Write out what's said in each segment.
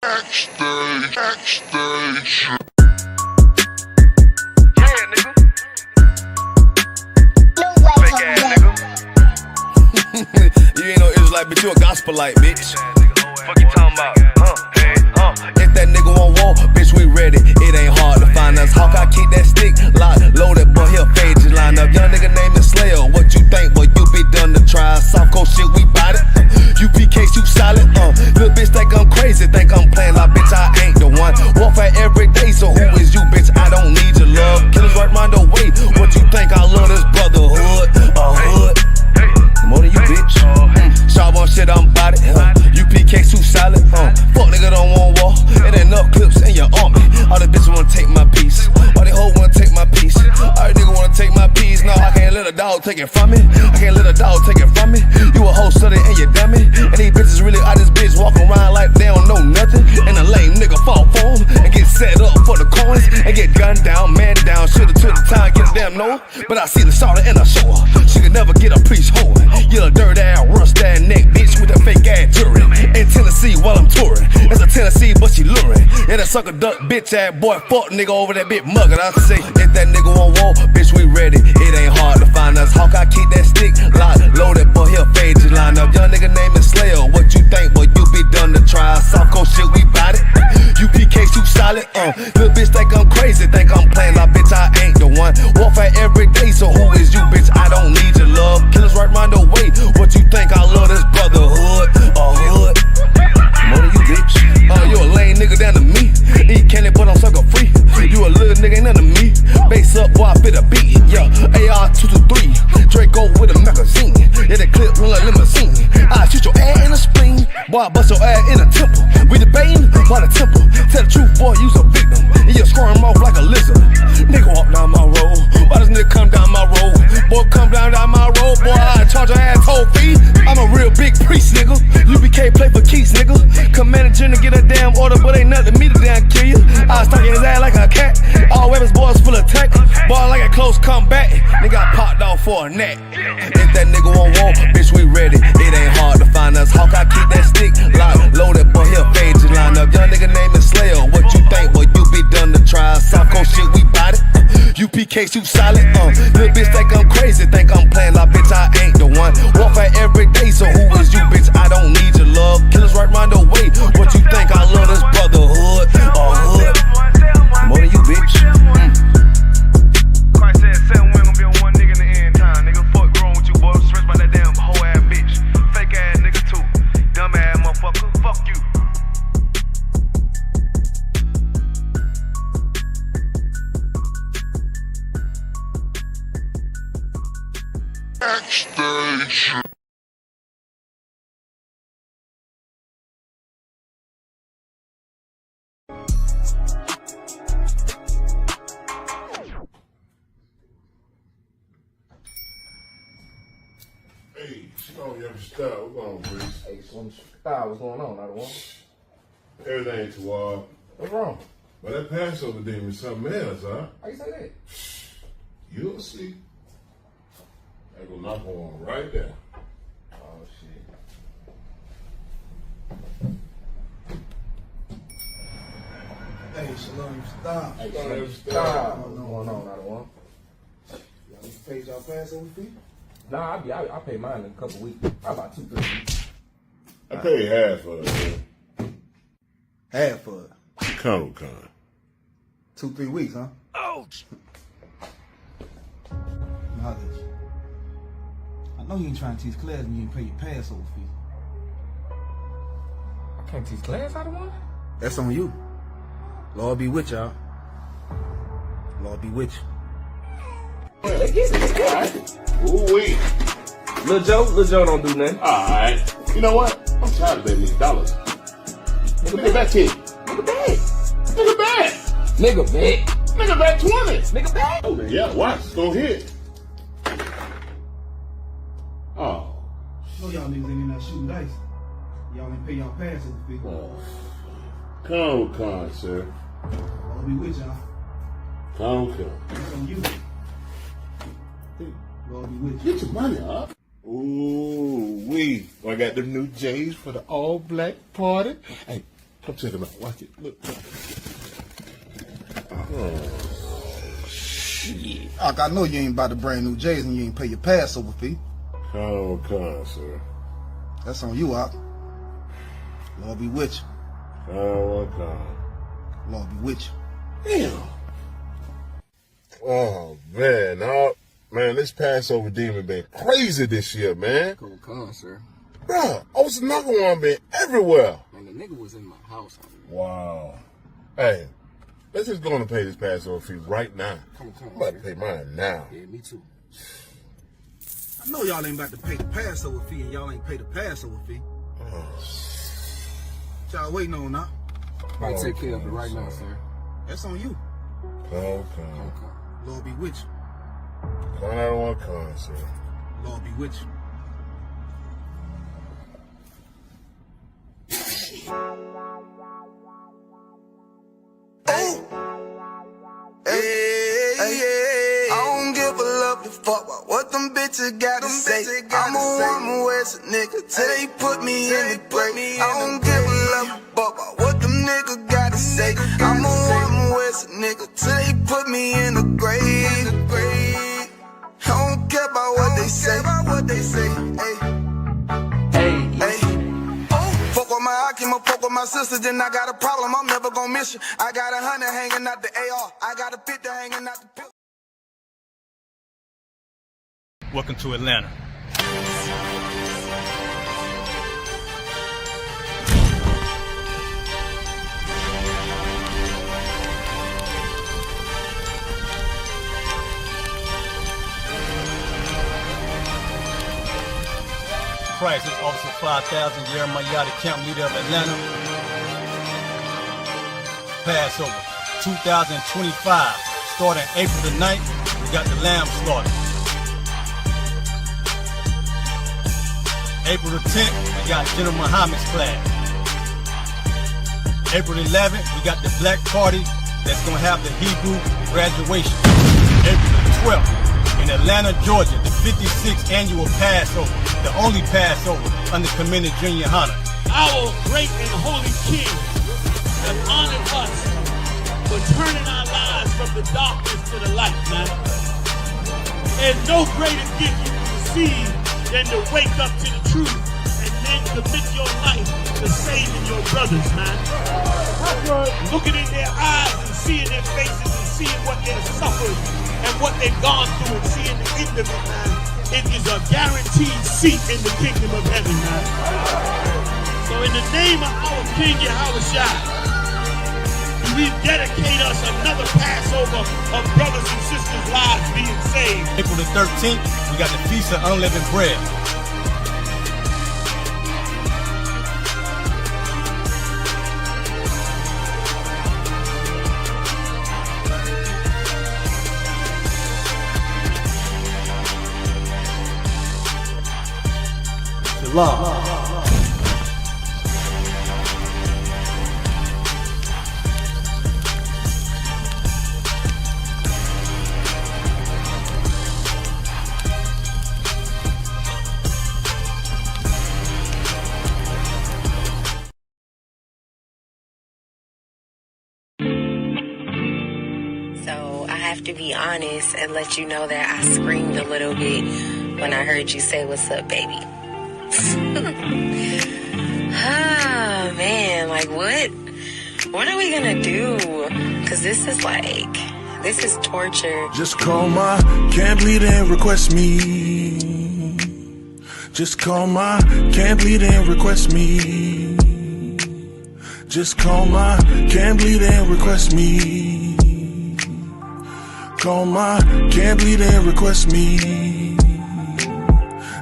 Backstage. Yeah, nigga. Fake ass nigga. You ain't no Israelite, bitch, you a gospelite, bitch. Fuck you talking about? Hey, If that nigga won't walk, bitch, we ready. It ain't hard to find us. Hawk, I keep that stick locked, loaded, boy, he'll fade just line up. Young nigga name is Slayer. What you think, boy? You be done to try. Soft coast shit, we bout it. UPK, shoot solid. Little bitch think I'm crazy, think I'm playing like bitch, I ain't the one. Warfare every day, so who is you, bitch? I don't need your love. Killers right round the way. What you think? I love this brotherhood, a hood. More than you, bitch. Sharp on shit, I'm bout it. UPK, shoot solid. Fuck nigga don't want war. It ain't enough clips in your army. All the bitches wanna take my piece. All they hoes wanna take my piece. All the niggas wanna take my piece. No, I can't let a dog take it from me. I can't let a dog take it from me. You a hoe study and you dummy. And these bitches really out this bitch walking around like they don't know nothing. And a lame nigga fall for them and get set up for the coins and get gunned down, man down. Shoulda took the time, get a damn no. But I see the shawty and I show her. She could never get a piece holding. You a dirt ass, rust ass neck bitch with a fake ass jewelry. In Tennessee while I'm touring. It's a Tennessee, but she luring. Yeah, that sucker duck bitch ass boy, fuck nigga over that bitch muggin'. I say, if that nigga won't walk, bitch, we ready. It ain't hard to find us. Hawk, I keep that stick locked, loaded, boy, he'll fade just line up. Young nigga name is Slayer. What you think, boy? You be done to try. Soft coast shit, we bout it. UPK, shoot solid. Little bitch think I'm crazy, think I'm playing like bitch, I ain't the one. Warfare every day, so who is you, bitch? I don't need your love. Killers right round the way. What you think? I love this brotherhood, a hood. More than you, bitch. You a lame nigga down to me. Eat candy, but I'm sucker free. You a little nigga, ain't nothing to me. Base up, boy, I fit a beat. Yeah, AR-223. Draco with a magazine. Yeah, the clip run like limousine. I shoot your ass in the spleen. Boy, I bust your ass in the temple. We debating by the temple. Tell the truth, boy, you's a victim. And you squirm off like a lizard. Nigga walk down my road. Why this nigga come down my road? Boy, come down my road. Boy, I charge your ass toll fee. I'm a real big priest, nigga. UPK play for keys, nigga. Commanding to get a damn order, but ain't nothing to me to damn kill you. I stuck in his ass like a cat. All weapons, boys full of tech. Boy, like a close comeback. Nigga got popped off for a neck. If that nigga won't walk, bitch, we ready. It ain't hard to find us. Hawk, I keep that stick locked, loaded, boy, he'll fade just line up. Young nigga name is Slayer. What you think, boy? You be done to try. Soft coast shit, we bout it. UPK, shoot solid. Little bitch think I'm crazy, think I'm playing like bitch, I ain't the one. Warfare every day, so who is you, bitch? I don't need your love. Killers right round the way. What you think? I love this brotherhood, a hood. More than you, bitch. Christ said 7 women gonna be on one nigga in the end time. Nigga, fuck wrong with you, boy. Stressed by that damn hoe ass bitch. Fake ass nigga too. Dumb ass motherfucker. Fuck you. Backstage. Hey, you know you ever stop. What's going on, Breeze? Hey, what's going on? Not one. Everything toward. What's wrong? But that Passover demon is something else, huh? How you say that? You'll see. I go knock on right there. Oh shit. Hey, Shalom, stop. Hey, Shalom, Stop. What's going on? Not one. Y'all need to pay y'all Passover fee? Nah, I pay mine in a couple weeks. Probably about 2-3 weeks. I paid half for it, man. Half for it. Con. 2-3 weeks, huh? Ouch! Knowledge. I know you ain't trying to teach class when you ain't pay your Passover fee. I can't teach class out of one? That's on you. Lord be with y'all. Lord be with you. Let's get it. Ooh-wee. Lil Joe don't do nothing. Alright. You know what? I'm tired of betting these dollars. Nigga back here. Nigga back. Nigga back. Nigga back. Nigga back 20. Nigga back. Oh, yeah, watch. It's gonna hit. Oh. know y'all niggas ain't in there shooting dice. Y'all ain't pay y'all Passover fee. Con, sir. I'll be with y'all. Con. That's on you. Lord be with you. Get your money up. Ooh, I got them new J's for the all-black party. Hey, Come check him out. Watch it. Look. Shit. I know you ain't about to bring new J's and you ain't pay your Passover fee. Come on, sir. That's on you, Ock. Lord be with you. Come. Lord be with you. Damn. Oh, man. Man, this Passover demon been crazy this year, man. Come, sir. Bruh, Osanaga one been everywhere. Man, the nigga was in my house. Wow. Hey, let's just go on and pay this Passover fee right now. Come, I'm about to pay mine now. Yeah, me too. I know y'all ain't about to pay the Passover fee and y'all ain't pay the Passover fee. What y'all waiting on now? I'll take care of it right now, sir. That's on you. Come. Lord be with you. I don't want to come, sir. Lord be with you. I don't give a love to fuck about what them bitches gotta say. I'm a woman with a nigga till they put me in the grave. I don't give a love to fuck about what them niggas gotta say. I'm a woman with a nigga till they put me in the grave. I don't care about what they say. Hey. Fuck with my Akima, fuck with my sister, then I got a problem, I'm never gonna miss you. I got 100 hanging out the AR, I got a 50 hanging out the pistol. Welcome to Atlanta. Price is Officer 5000, Jeremiah, the camp leader of Atlanta. Passover 2025, starting April the 9th, we got the lamb slaughter. April the 10th, we got General Muhammad's class. April 11th, we got the black party that's gonna have the Hebrew graduation. April the 12th, in Atlanta, Georgia, the 56th annual Passover, the only Passover under Commander Junior Hunter. Our great and holy King has honored us for turning our lives from the darkness to the light, man. There's no greater gift you can receive than to wake up to the truth and then commit your life to saving your brothers, man. Looking in their eyes and seeing their faces and seeing what they've suffered and what they've gone through and seeing the end of it, man. It is a guaranteed seat in the kingdom of heaven, man. So in the name of our King Yahushua, we dedicate us another Passover of brothers and sisters' lives being saved. April the 13th, we got the Feast of Unleavened Bread. Shalom. So I have to be honest and let you know that I screamed a little bit when I heard you say, "What's up, baby?" Ah, man, like what? What are we gonna do? Cause this is torture. Just call my can't bleed and request me. Just call my can't bleed and request me. Just call my can't bleed and request me. Call my can't bleed and request me.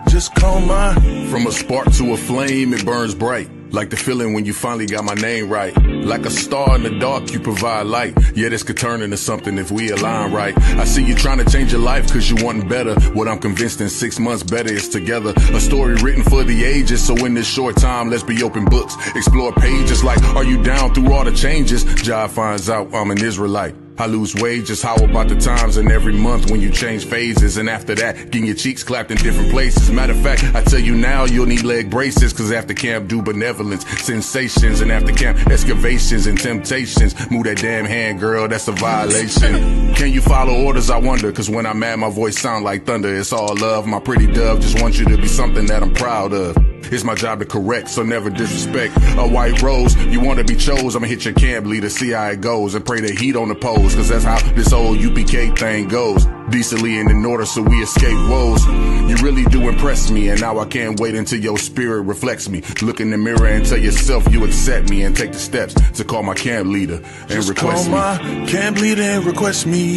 Just call my. From a spark to a flame, it burns bright. Like the feeling when you finally got my name right. Like a star in the dark, you provide light. Yeah, this could turn into something if we align right. I see you trying to change your life cause you want better. What I'm convinced in 6 months better is together. A story written for the ages, so in this short time, let's be open books. Explore pages like, are you down through all the changes? Jah finds out I'm an Israelite. I lose weight, just how about the times and every month when you change phases, and after that, getting your cheeks clapped in different places. Matter of fact, I tell you now, you'll need leg braces, cause after camp do benevolence, sensations, and after camp excavations and temptations. Move that damn hand, girl, that's a violation. Can you follow orders, I wonder, cause when I'm mad my voice sound like thunder. It's all love, my pretty dove, just want you to be something that I'm proud of. It's my job to correct, so never disrespect. A white rose, you wanna be chose, I'ma hit your camp leader, see how it goes, and pray that he don't oppose, cause that's how this old UPK thing goes. Decently and in order so we escape woes. You really do impress me, and now I can't wait until your spirit reflects me. Look in the mirror and tell yourself you accept me, and take the steps to call my camp leader and Just request call me. my camp leader and request me.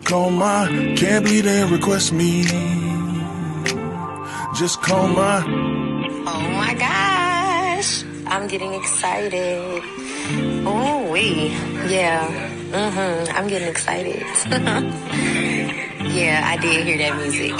Call my camp leader and request me. Just call my. Oh my gosh. I'm getting excited. Oh, yeah. I'm getting excited. Yeah, I did hear that music.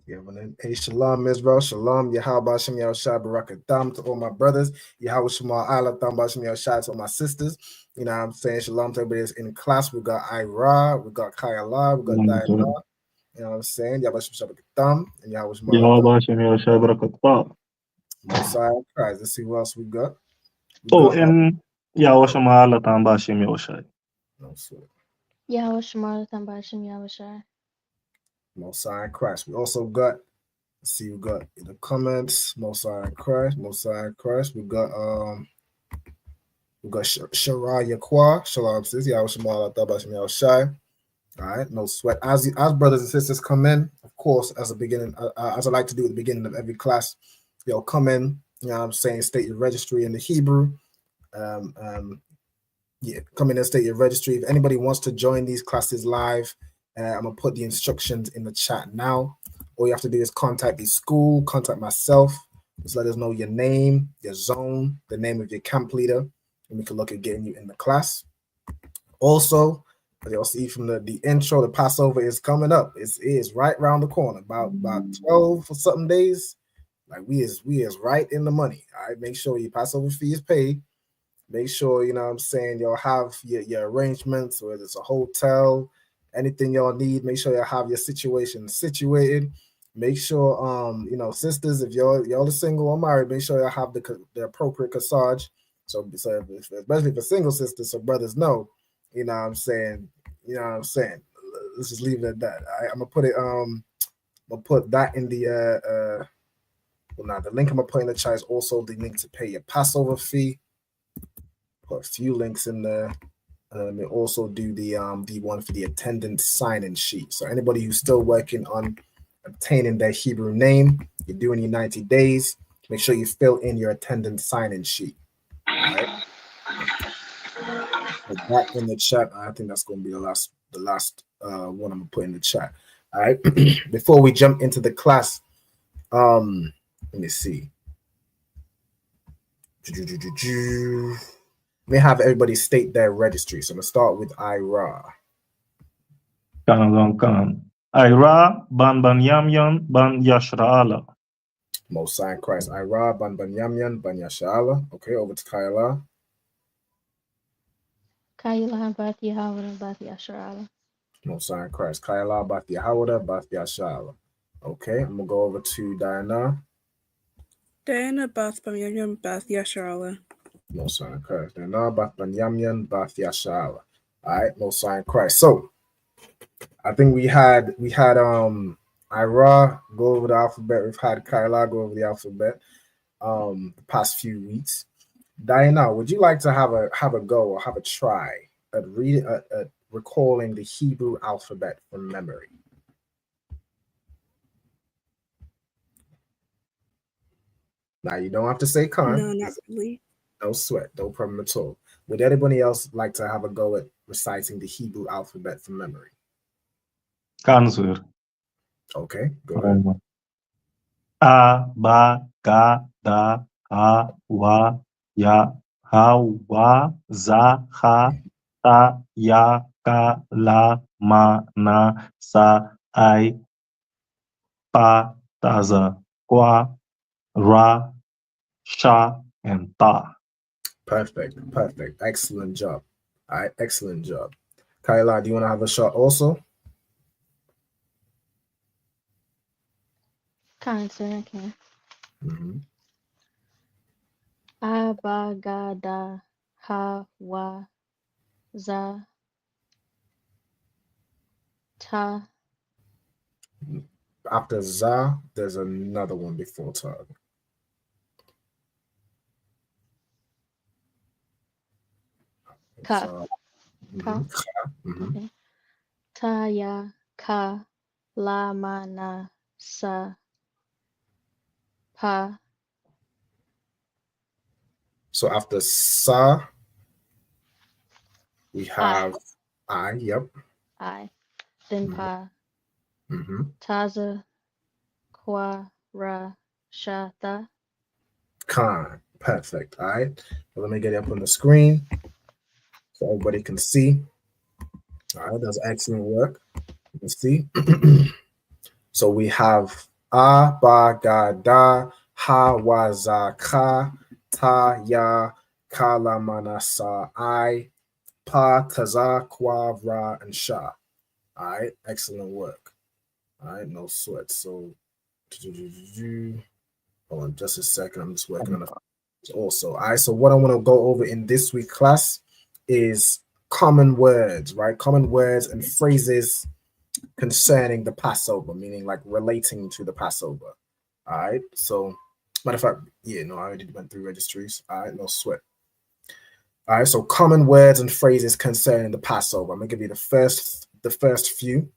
Yeah, hey, shalom, Israel, shalom, Yahweh Shem Yahushua Barakatam to all my brothers, Yahweh Shema Allah Tam Shem Yahushua to all my sisters. You know what I'm saying? Shalom to everybody that's in class. We got Ira, we got Kayala, we got Diana. You know what I'm saying? Yahweh Shem Barakatam and Yahweh Shema Allah. Messiah Christ. Let's see who else we got. And Yahweh Shema Allah Tam Shem Yahushua. No sweat. Yahweh Shema Allah Tam Shem Yahushua. Messiah Christ. We also got, let's see, we got in the comments, Messiah Christ. We got Sharaya Kwa, Shalom sis, Yahweh Shema Allah Tam Shem Yahushua. All right, no sweat. As brothers and sisters come in, of course, as a beginning, as I like to do at the beginning of every class, come in, you know what I'm saying, state your registry in the Hebrew. Come in and state your registry. If anybody wants to join these classes live, I'm gonna put the instructions in the chat now. All you have to do is contact the school, contact myself. Just let us know your name, your zone, the name of your camp leader, and we can look at getting you in the class. Also, as you'll see from the intro, the Passover is coming up. It is right around the corner, about 12 or something days. Like we is right in the money. All right, make sure your Passover fee is paid. Make sure, you know what I'm saying, y'all have your arrangements, whether it's a hotel, anything y'all need. Make sure y'all have your situation situated. Make sure, sisters, if y'all are single or married, make sure y'all have the appropriate corsage. So especially for single sisters, so brothers know, you know what I'm saying. Let's just leave it at that. I'm gonna put it. I'll put that in the. The link I'm gonna put in the chat is also the link to pay your Passover fee. Put a few links in there. Let me also do the one for the attendance sign-in sheet. So anybody who's still working on obtaining their Hebrew name, you're doing your 90 days. Make sure you fill in your attendance sign-in sheet. All right. Put that in the chat. I think that's going to be the last one I'm gonna put in the chat. All right. Before we jump into the class, let me see. Let me have everybody state their registry. So I'm gonna start with Ira. Ira ban yamyan ban yashra'ala. Mosiah Christ. Ira ban yamyan ban yashra'ala. Okay, over to Kayla. Kayla bat Yahawah bat yashra'ala. Mosiah Christ. Kayla bat Yahawah bat yashra'ala. Okay, I'm gonna go over to Diana. Diana bat yamyan bat yashra'ala. Mosiah Christ. Diana bat yamyan bat yashra'ala. All right, Mosiah Christ. So I think we had Ira go over the alphabet. We've had Kayla go over the alphabet the past few weeks. Diana, would you like to have a go or have a try at recalling the Hebrew alphabet from memory? Now you don't have to say Khan. No, not really. No sweat, no problem at all. Would anybody else like to have a go at reciting the Hebrew alphabet from memory? Kanzur. Okay, go ahead. A, ba, ga, da, ha, wa, ya, Hawa, za, ha, ta, ya, ka, la, ma, na, sa, I, pa, taza, kwa, ra, sha, and ta. Perfect. Excellent job. All right, excellent job. Kyla, do you want to have a shot also? Kind sir, I can. Mm-hmm. Abagada hawa za ta. After za, there's another one before ta. Ka. So, Ka. Okay. Ta ya ka la ma na sa pa. So after sa, we have I. Yep. I. Then pa. Mm-hmm. Taza kwa ra sha ta. Khan. Perfect. All right. So let me get it up on the screen so everybody can see. All right, that's excellent work. You can see. So we have a ba ga da ha wa za ka ta ya ka la mana sa I pa taza kwa ra and sha. All right, excellent work. All right, no sweat. So hold on just a second. I'm just working on it also. All right, so what I want to go over in this week class is common words, right? Common words and phrases concerning the Passover, meaning like relating to the Passover. All right. So, matter of fact, yeah, no, I already went through registries. All right, no sweat. All right. So, common words and phrases concerning the Passover. I'm gonna give you the first few.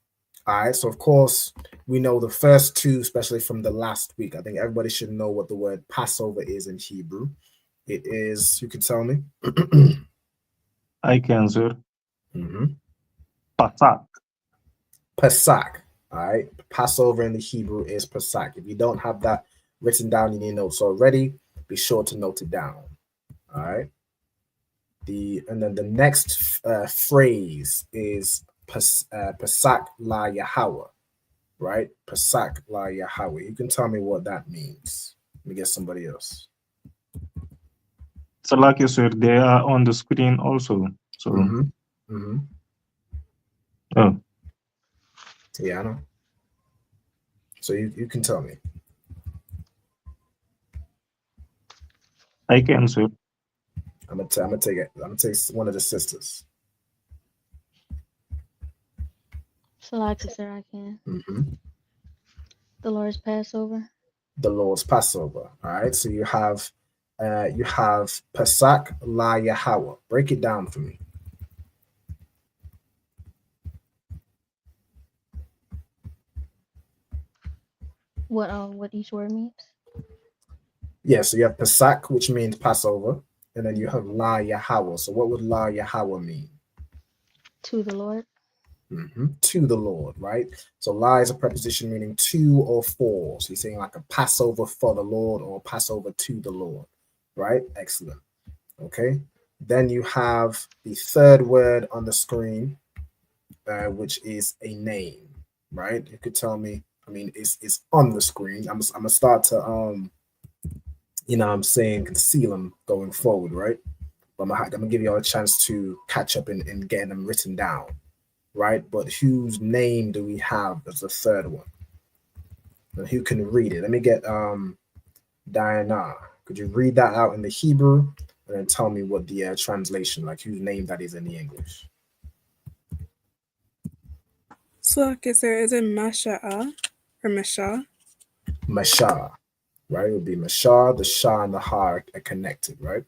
All right. So, of course, we know the first two, especially from the last week. I think everybody should know what the word Passover is in Hebrew. It is. You can tell me. I can, sir. Mm-hmm. Pasak. Pesach. All right. Passover in the Hebrew is Pesach. If you don't have that written down in your notes already, be sure to note it down. All right. And then the next phrase is Pesach la Yahweh. Right. Pesach la Yahweh. You can tell me what that means. Let me get somebody else. So like you said, they are on the screen also. So oh. Yeah, I know. So you can tell me. I can, sir. I'm gonna take it. I'm gonna take one of the sisters. Salaki, sir, I can. Mm-hmm. The Lord's Passover. The Lord's Passover. All right. So you have Pesach la Yahweh. Break it down for me. What each word means? Yeah, so you have Pesach, which means Passover, and then you have La Yahweh. So what would La Yahweh mean? To the Lord. Mm-hmm. To the Lord, right? So La is a preposition meaning to or for. So you're saying like a Passover for the Lord or a Passover to the Lord, right? Excellent. Okay. Then you have the third word on the screen, which is a name, right? You could tell me. I mean, it's on the screen. I'm gonna start to you know what I'm saying, conceal them going forward, right? But I'm gonna give you all a chance to catch up in getting them written down, right? But whose name do we have as the third one? And who can read it? Let me get Diana. Could you read that out in the Hebrew and then tell me what the translation, like whose name that is in the English? So, is it Masha'a or Masha? Mashah, right? It would be Mashah, the Shah and the Ha are connected, right?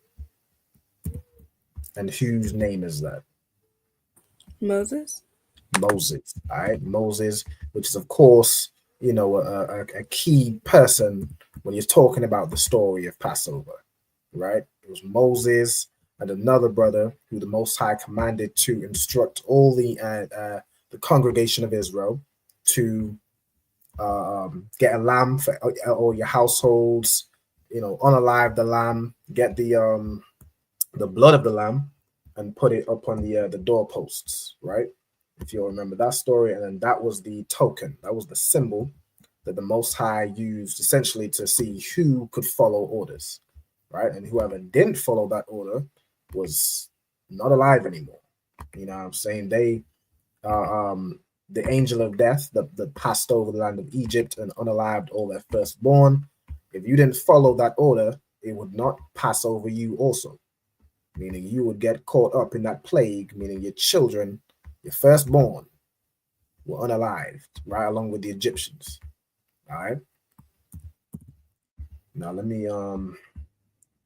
And whose name is that? Moses. Moses, all right? Moses, which is, of course, you know, a key person when you're talking about the story of Passover, right? It was Moses and another brother who the Most High commanded to instruct all the congregation of Israel to get a lamb for all your households, you know, unalive the lamb, get the the blood of the lamb and put it up on the doorposts, right? If you'll remember that story, and then that was the token, that was the symbol that the Most High used essentially to see who could follow orders, right? And whoever didn't follow that order was not alive anymore. You know what I'm saying? They, the angel of death that passed over the land of Egypt and unalived all their firstborn. If you didn't follow that order, it would not pass over you also, meaning you would get caught up in that plague, meaning your children, your firstborn, were unalived, right along with the Egyptians. All right. Now let me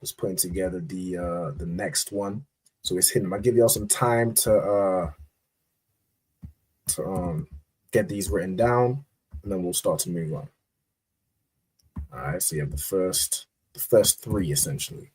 just putting together the next one. So it's hidden. I'll give y'all some time to get these written down, and then we'll start to move on. All right. So you have the first three essentially.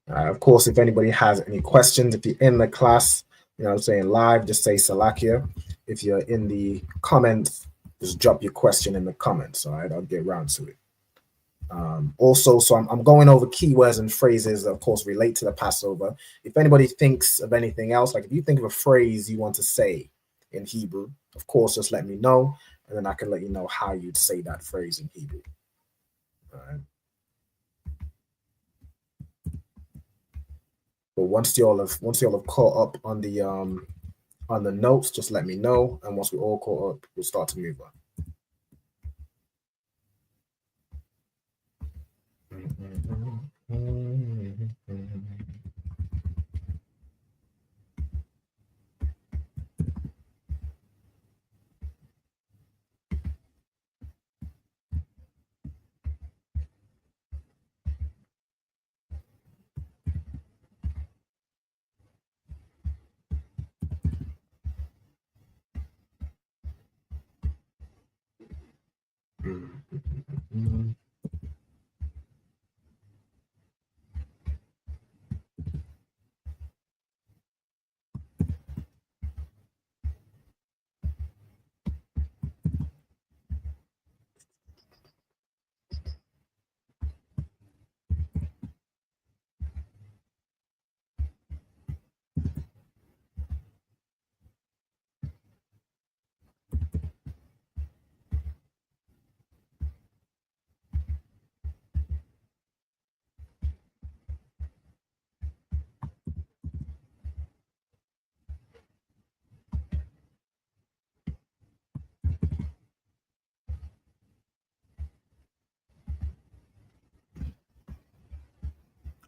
Of course, if anybody has any questions, if you're in the class, you know what I'm saying, live, just say Salakia. If you're in the comments, just drop your question in the comments. All right, I'll get around to it. Also, so I'm going over keywords and phrases that, of course, relate to the Passover. If anybody thinks of anything else, like if you think of a phrase you want to say in Hebrew, of course, just let me know, and then I can let you know how you'd say that phrase in Hebrew. All right. But once y'all have caught up on the notes, just let me know, and once we all caught up, we'll start to move on.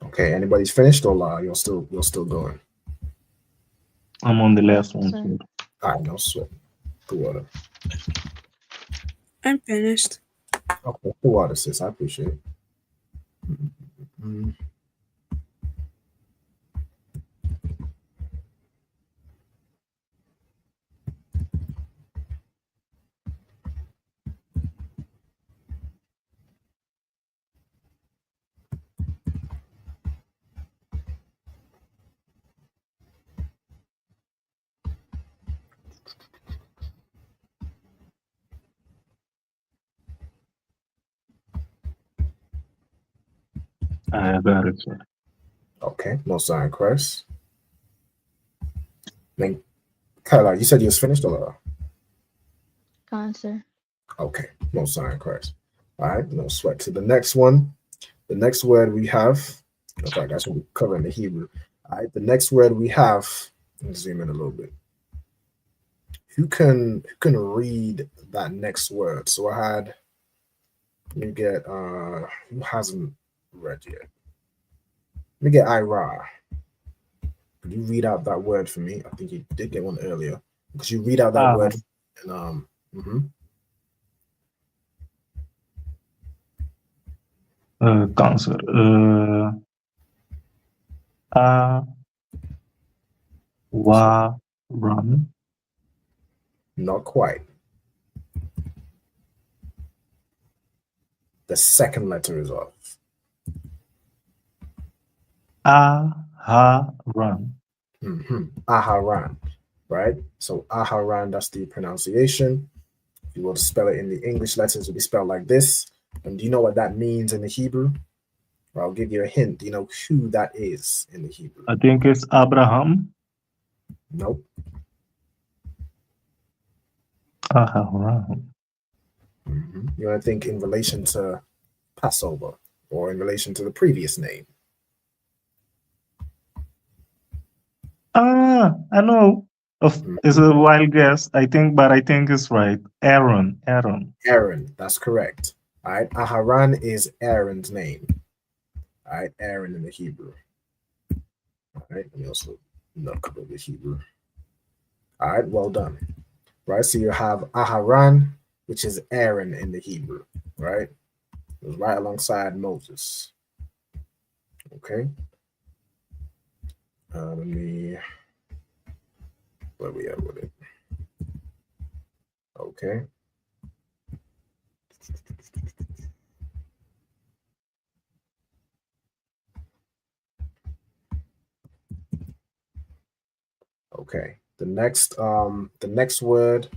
Okay, anybody's finished, or you're still going? I'm on the last one. Too. All right, no sweat. The water. I'm finished. Okay, the water, sis. I appreciate it. I got it, sir. Okay, no sign, Chris. Then, Kyla, you said you was finished, or? Gone, sir. Okay, no sign, Chris. All right, no sweat. To the next one. The next word we have, in fact, that's what we're covering the Hebrew. All right, the next word we have, let me zoom in a little bit. Who can read that next word? So I had, let me get, who hasn't read yet? Let me get Ira. Could you read out that word for me? I think you did get one earlier. Could you read out that word? And Cancer. Run. Not quite. The second letter is off. Aharon. Aharon, right? So Aharon, that's the pronunciation. If you were to spell it in the English letters, it would be spelled like this. And do you know what that means in the Hebrew? Well, I'll give you a hint. Do you know who that is in the Hebrew? I think it's Abraham. Nope. Aharon. You want to think in relation to Passover or in relation to the previous name? I know. It's a wild guess, I think, but I think it's right. Aaron. Aaron, that's correct. All right. Aharon is Aaron's name. All right. Aaron in the Hebrew. All right. Let me also look up the Hebrew. All right. Well done. Right. So you have Aharon, which is Aaron in the Hebrew. Right. It was right alongside Moses. Okay. Let me. Where we at with it? Okay. Okay. The next word,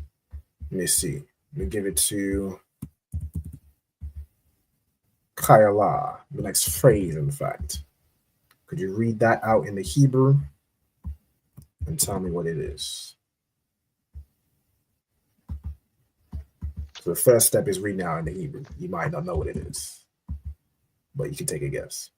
let me see. Let me give it to Kayala, the next phrase, in fact. Could you read that out in the Hebrew and tell me what it is? So the first step is reading out in the Hebrew. You might not know what it is, but you can take a guess.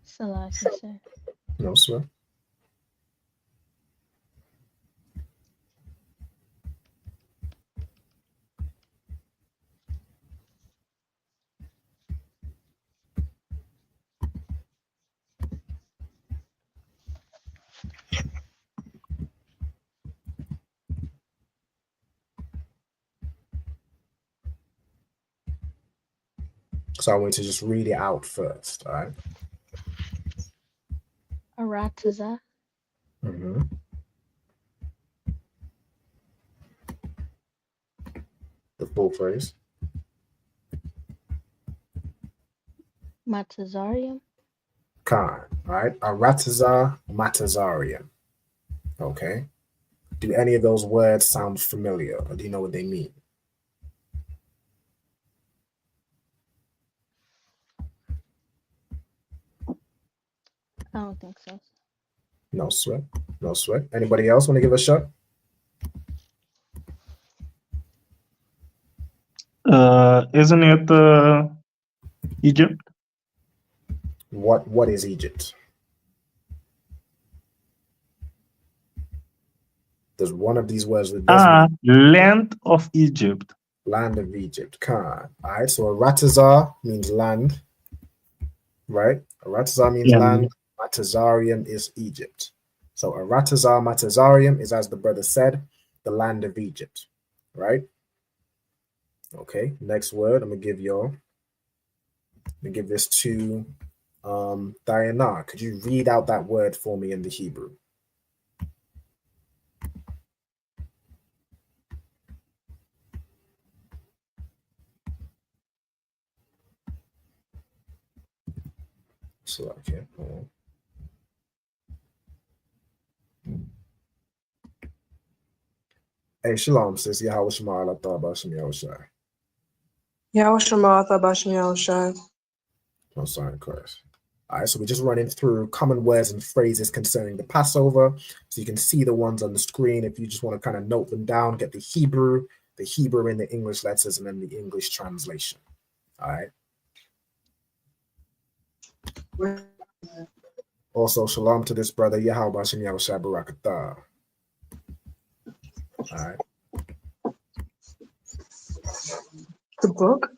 Salaki, sir. No, sir. So I want you to just read it out first, all right? Arataza. The full phrase. Matazarium. Khan, all right? Arataza matazarium. Okay. Do any of those words sound familiar, or do you know what they mean? I don't think so. No sweat. No sweat. Anybody else want to give a shot? Isn't it Egypt? What is Egypt? There's one of these words that doesn't Land of Egypt. Land of Egypt. Khan. All right. So Aratazar means land, right? Aratazar means land. Matazarium is Egypt. So Aratazar Matazarium is, as the brother said, the land of Egypt, right? Okay. Next word. I'm gonna give this to Diana. Could you read out that word for me in the Hebrew? So I can't. Hey, shalom, sis. Yahweh Shema Allah Ta'ala Shem Yahushai. Yahweh Shema Thabashim Yahushai. No sign Christ. All right, so we're just running through common words and phrases concerning the Passover. So you can see the ones on the screen. If you just want to kind of note them down, get the Hebrew in the English letters, and then the English translation. All right. Also, shalom to this brother, Yahweh Shem Yahushai Barakatah. All right. The book?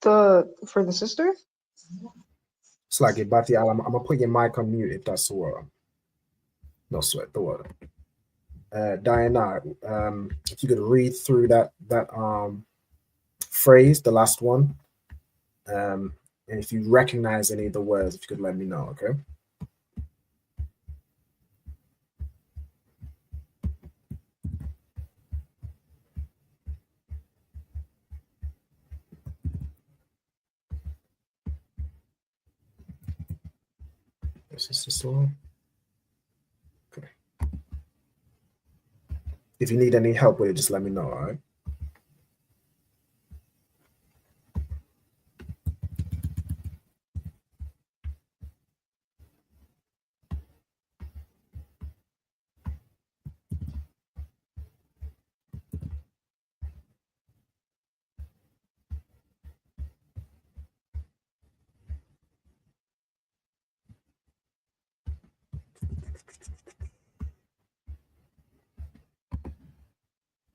The for the sister? It's like Bati, I'm gonna put your mic on mute if that's the word. No sweat, the word. Diana, if you could read through that phrase, the last one, and if you recognize any of the words, if you could let me know, okay? This is this one. Okay. If you need any help with it, just let me know, all right?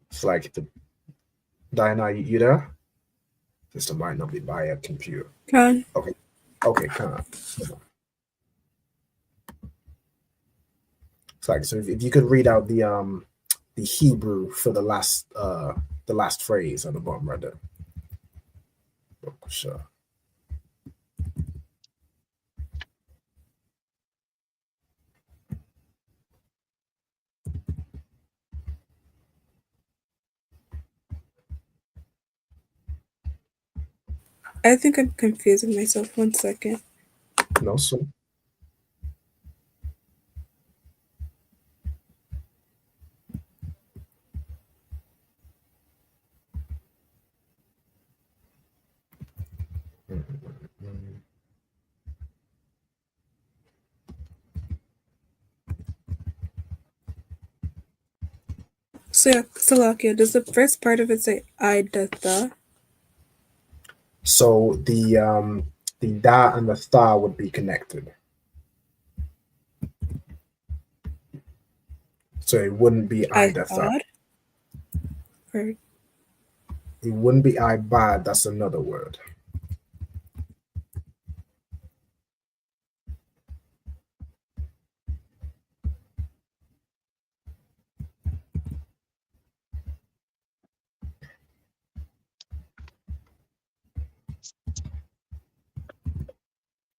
It's like the Diana, you there? System might not be by a computer. Can. Okay. Okay, come on. It's like, so if you could read out the Hebrew for the last phrase on the bottom right there. Sure. I think I'm confusing myself. 1 second. No, sir. So yeah, Salakia, does the first part of it say Idatha? So the da and the tha would be connected. So it wouldn't be Idatha. Or It wouldn't be Ibad, that's another word.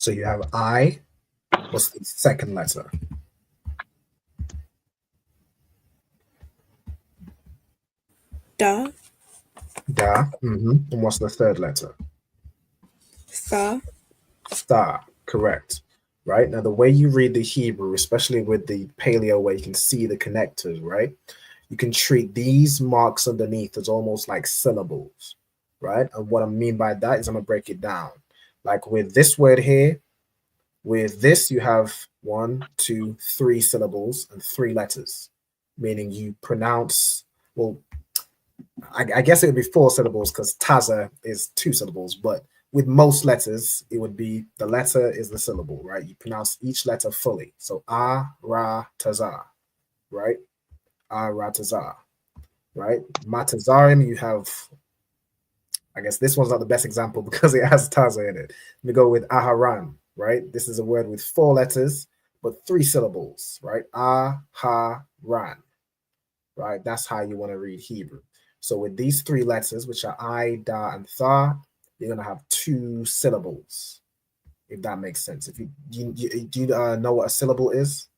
So you have I, what's the second letter? Da. Da. And what's the third letter? Tha. Tha, correct. Right? Now, the way you read the Hebrew, especially with the paleo where you can see the connectors, right? You can treat these marks underneath as almost like syllables, right? And what I mean by that is I'm going to break it down. Like with this word here, with this, you have 1, 2, 3 syllables and 3 letters, meaning you pronounce, well, I guess it would be 4 syllables because taza is 2 syllables, but with most letters, it would be the letter is the syllable, right? You pronounce each letter fully. So ra, taza, right? Ra, taza, right? Matazarim, you have, I guess this one's not the best example because it has taza in it. We go with aharan, right? This is a word with 4 letters, but 3 syllables, right? Ran, right? That's how you want to read Hebrew. So with these 3 letters, which are I, Da, and Tha, you're gonna have 2 syllables, if that makes sense. If you do you know what a syllable is?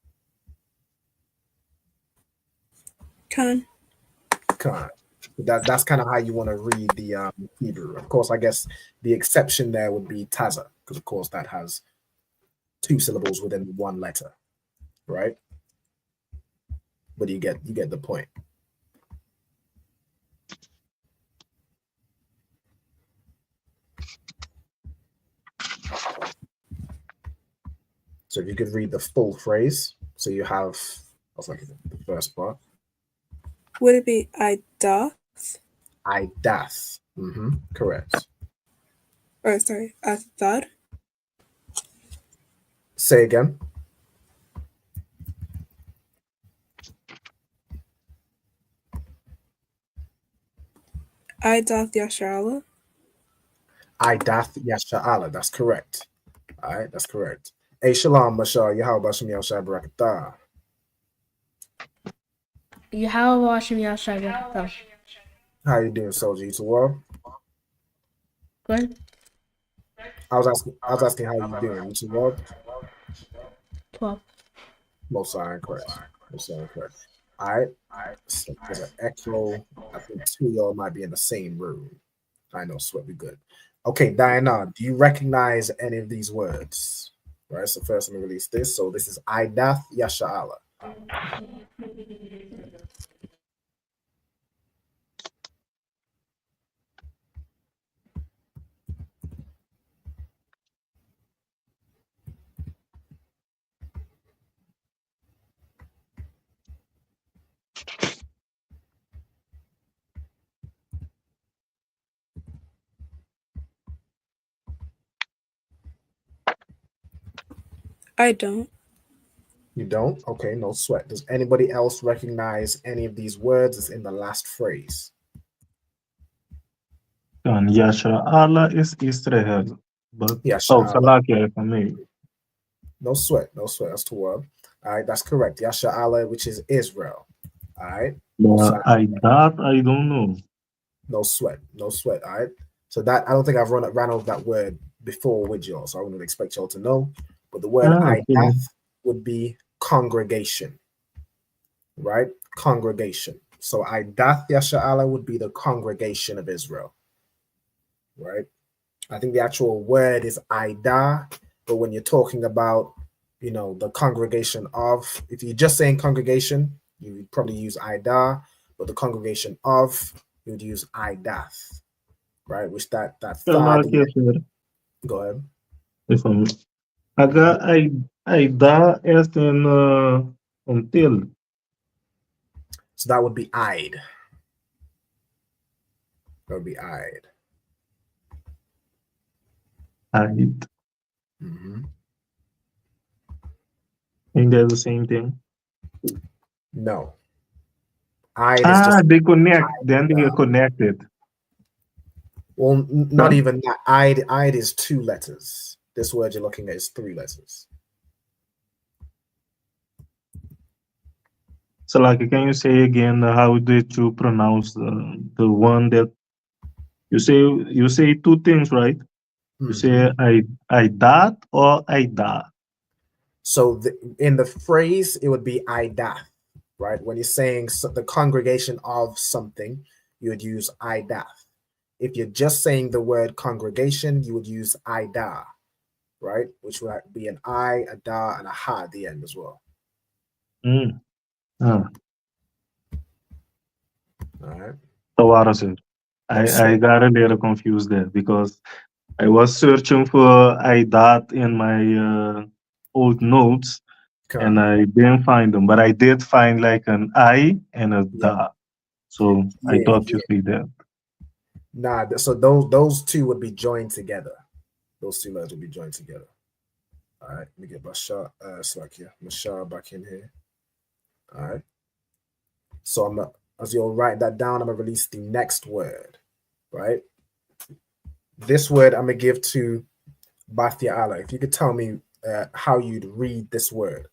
Can. That's kind of how you want to read the Hebrew. Of course, I guess the exception there would be taza, because of course that has 2 syllables within 1 letter, right? But you get the point. So if you could read the full phrase, so you have, I was like the first part. Would it be Idath? Idath. Correct. Or sorry, Athad? Say again. Idath Yashala. Idath Yasha'ala. That's correct. All right, that's correct. Hey, Shalom, Mashal, Yahweh Shem Yahshua Barakatah. Yahweh Hashem Yahshua Barakatah. How you doing, soldier? You to world? Good. I was asking how you doing. You to world? 12. Most sign correct. Most sign correct. All right. So there's an echo. I think two of y'all might be in the same room. I know, sweat be good. Okay, Diana, do you recognize any of these words? All right, so first let me release this. So this is Idath Yasha'ala. I don't. You don't? Okay, no sweat. Does anybody else recognize any of these words that's in the last phrase? And Yashala is Israel. But Yasha'ala. Salakia for me. No sweat, no sweat. That's the word. All right, that's correct. Yasha'ala, which is Israel. All right. But I don't know. No sweat, no sweat. All right. So that I don't think I've ran over that word before with y'all, so I wouldn't expect y'all to know. But the word Okay. Idath would be congregation, right? Congregation. So Idath Yasha'ala would be the congregation of Israel, right? I think the actual word is Ida, but when you're talking about, the congregation of, if you're just saying congregation, you would probably use Ida, but the congregation of, you would use Idath, right? Which that third. Go ahead. If I'm Ida is in until. So that would be Id. That would be Id. Id. Mm-hmm. I think they're the same thing. No. Id is just they connect. Then they are connected. Well, not even that. Id is 2 letters. This word you're looking at is 3 letters. So, like, can you say again how did you pronounce the one that you say? You say 2 things, right? You say I dat or I da. So in the phrase, it would be Idath, right? When you're saying the congregation of something, you would use Idath. If you're just saying the word congregation, you would use Ida, right? Which would be an I, a da, and a ha at the end as well. All right. So what is it? I got a little confused there because I was searching for I dot in my old notes and I didn't find them, but I did find like an I and a da. So I thought you see that. Nah, so those 2 would be joined together. Those 2 letters would be joined together. All right, let me get Bashar, Mashar back in here. All right. So as you'll write that down, I'm gonna release the next word, right? This word I'm gonna give to Bathia Allah. If you could tell me how you'd read this word.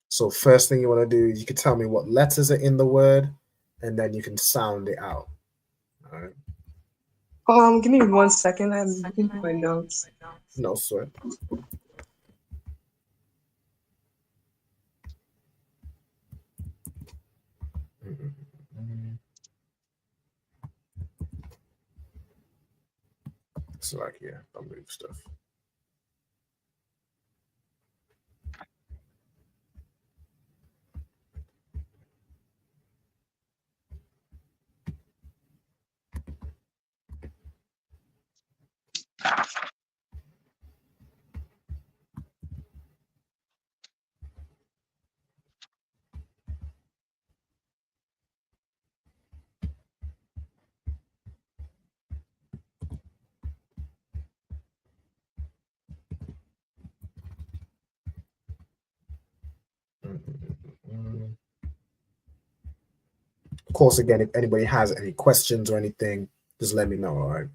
So first thing you want to do is you can tell me what letters are in the word, and then you can sound it out. All right. Give me 1 second. I'm looking for my notes. No sweat. So like, I'll move stuff. Of course, again, if anybody has any questions or anything, just let me know, all right?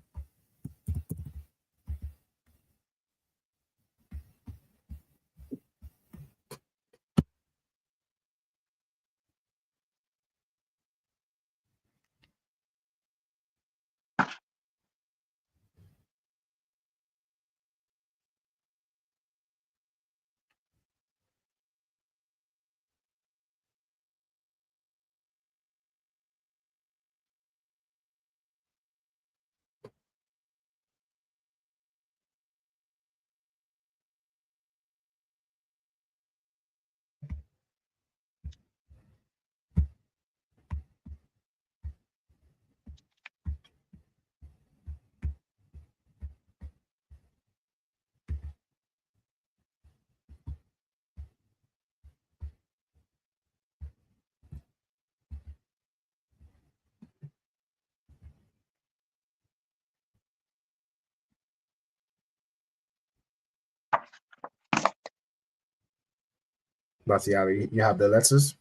Batiali, you have the letters?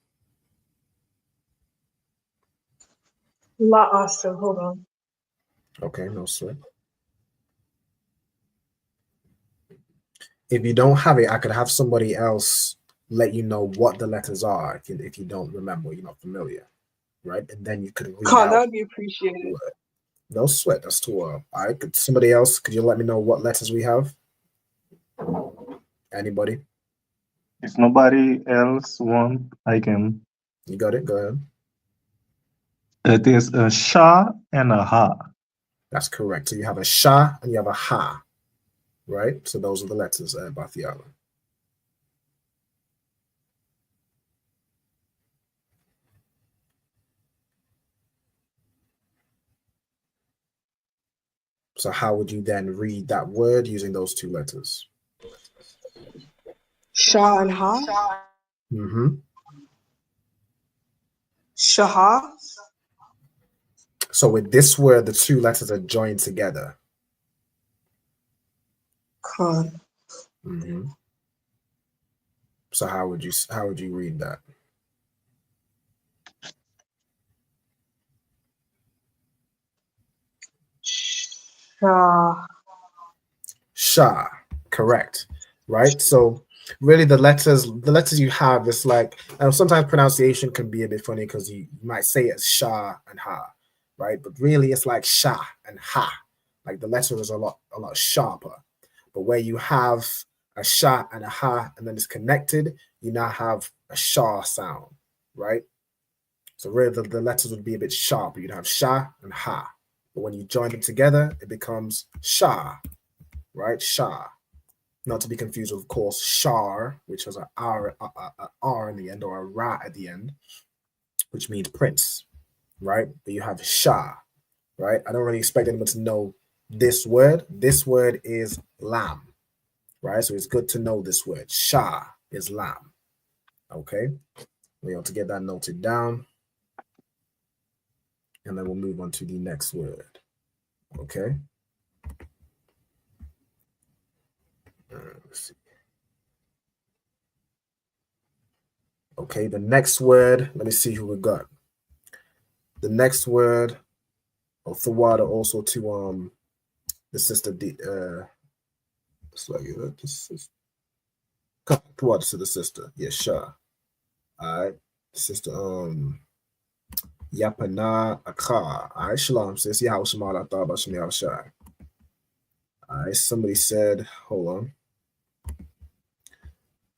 La Asta, hold on. Okay, no sweat. If you don't have it, I could have somebody else let you know what the letters are if you don't remember, you're not familiar, right? And then you could read Con, that out. would be appreciated. No sweat, that's too well. All right, could somebody else, could you let me know what letters we have? Anybody? If nobody else want, I can. You got it, go ahead. It is a sha and a ha. That's correct. So you have a sha and you have a ha, right? So those are the letters, Bathiala. So how would you then read that word using those two letters? Shah and Ha? Mm-hmm. Shaha? So with this word, the two letters are joined together. Con. Mm-hmm. So how would you read that? Shah. Sha, correct, right? So really the letters you have is like, sometimes pronunciation can be a bit funny because you might say it as sha and ha, right? But really it's like sha and ha. Like the letter is a lot sharper. But where you have a sha and a ha and then it's connected, you now have a sha sound, right? So really the letters would be a bit sharper. You'd have sha and ha. But when you join them together, it becomes sha, right? Sha. Not to be confused with, of course, shar, which has an R in the end or a ra at the end, which means prince, right? But you have sha, right? I don't really expect anyone to know this word. This word is lamb, right? So it's good to know this word. Sha is lamb, okay? We have to get that noted down. And then we'll move on to the next word, okay? Let's see. Okay, the next word, let me see who we got. The next word, Thawada also to the sister it's like this is Thawada to the sister. Yeah, sure. Alright. Sister Yapana Akar. Alright, shalom, sis. Yeah, Shamala thought about Shemel Shai. Alright, somebody said, hold on.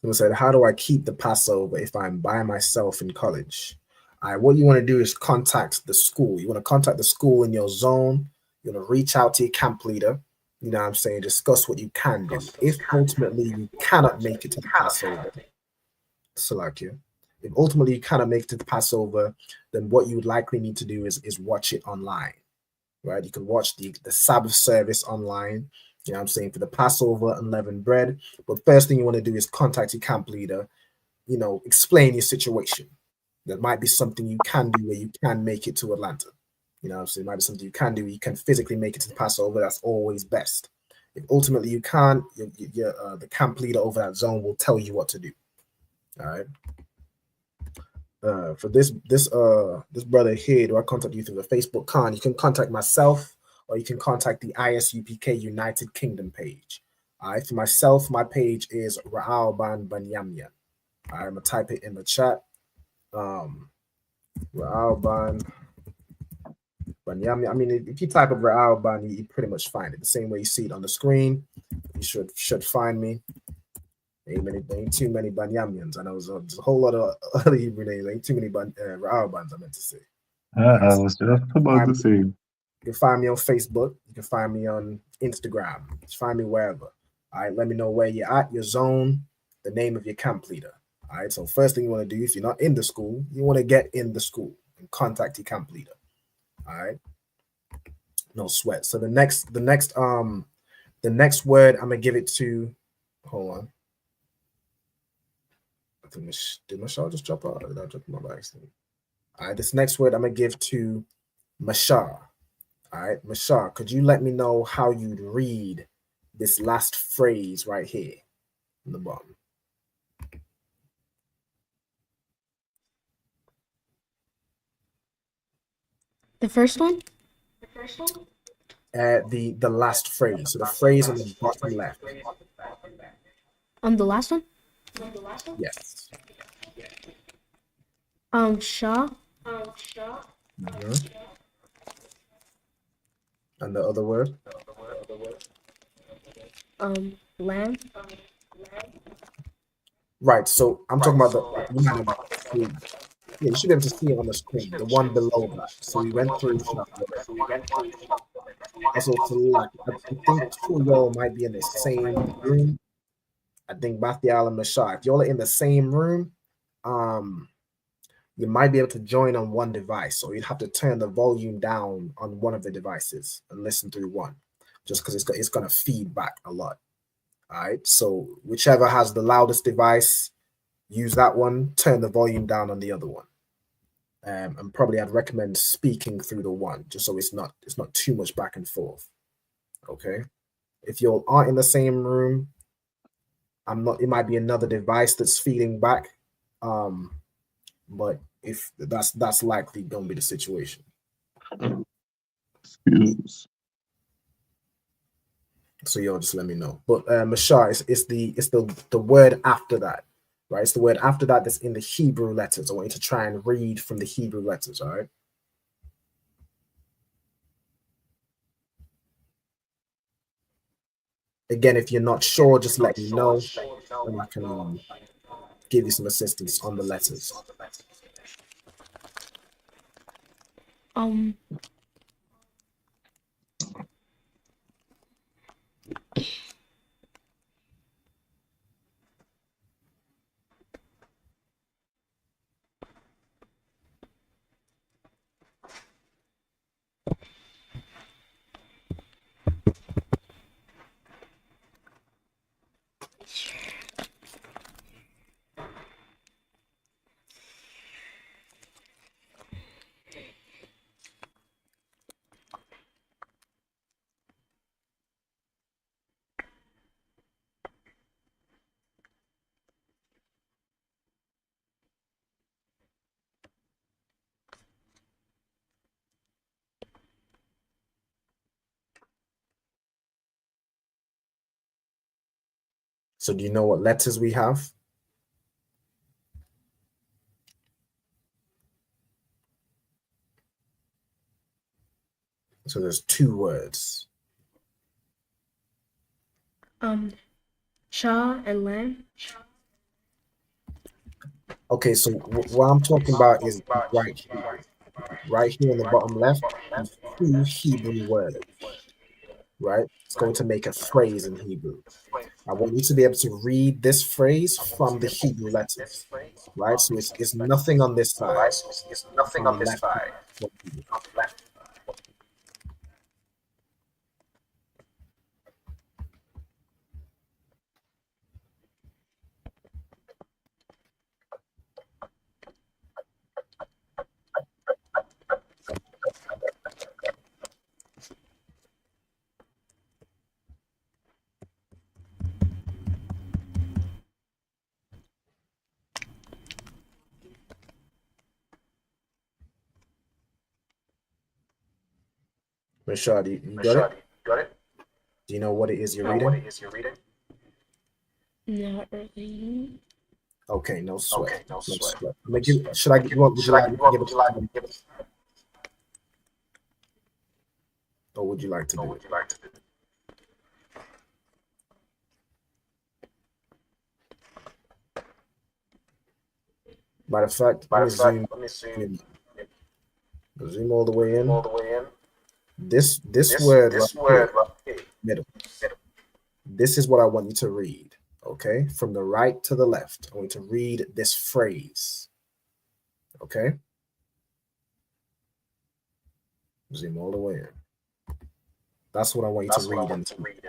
Someone said, how do I keep the Passover if I'm by myself in college? All right, what you want to do is contact the school. You want to contact the school in your zone. You want to reach out to your camp leader. You know what I'm saying? Discuss what you can do. If ultimately you cannot make it to the Passover, Salakia, if ultimately you cannot make it to the Passover, then what you would likely need to do is watch it online, right? You can watch the Sabbath service online. You know what I'm saying, for the Passover unleavened bread. But first thing you want to do is contact your camp leader, you know, explain your situation. There might be something you can do where you can make it to Atlanta. You know what I'm saying? It might be something you can do where you can physically make it to the Passover. That's always best. If ultimately you can't, the camp leader over that zone will tell you what to do. All right. for this brother here, do I contact you through the Facebook con? You can contact myself, or you can contact the ISUPK United Kingdom page. All right, for myself, my page is Ra'alban Banyamyan. All right, I'm gonna type it in the chat. Ra'alban Banyamyan. I mean, if you type up Ra'alban, you pretty much find it the same way you see it on the screen. You should find me. Ain't too many Banyamyans. I know there's a whole lot of other Hebrew names. Ain't too many Ra'albans, I meant to say. I was just about to say. You can find me on Facebook. You can find me on Instagram. Just find me wherever. All right, let me know where you're at, your zone, the name of your camp leader. All right, so first thing you want to do, if you're not in the school, you want to get in the school and contact your camp leader. All right, no sweat. So the next word, I'm gonna give it to. Hold on. I think did Michelle just drop out? Or did I drop my by accident? All right, this next word I'm gonna give to Mashar. All right, Mashar, could you let me know how you'd read this last phrase right here in the bottom? The first one? The last phrase. So the phrase on the bottom left. On the last one? Yes. Shah. Mhm. And the other word? Lamb. Right. So I'm talking about yeah, you should be able to see it on the screen, the one below that. So we went through Shah. Also, I think two of y'all might be in the same room. I think Bathial and Mashar. If y'all are in the same room, you might be able to join on one device, or you'd have to turn the volume down on one of the devices and listen through one, just because it's going to feed back a lot. All right, so whichever has the loudest device, use that one. Turn the volume down on the other one, and probably I'd recommend speaking through the one, just so it's not too much back and forth. Okay, if you aren't in the same room, it might be another device that's feeding back. But if that's likely gonna be the situation. Excuse. So y'all just let me know. But Mashar, it's the word after that, right? It's the word after that that's in the Hebrew letters. I want you to try and read from the Hebrew letters, all right? Again, if you're not sure, just let me know, and I can give you some assistance on the letters. So do you know what letters we have? So there's two words. Shah and Lamb. Okay, so what I'm talking about is right here in the bottom left, is two Hebrew words, right? It's going to make a phrase in Hebrew. I want you to be able to read this phrase from the Hebrew letters, right? So it's nothing on this side. It's nothing on this side. Rashad, you got it? Do you know what it is you're reading? Not really. Okay, no sweat. No sweat. Would you like me to give it to you? Or would you like to do it? Matter of fact, let me zoom all the way in. This word right here, middle. This is what I want you to read. Okay, from the right to the left, I want you to read this phrase. Okay, zoom all the way in. That's what I want you to read.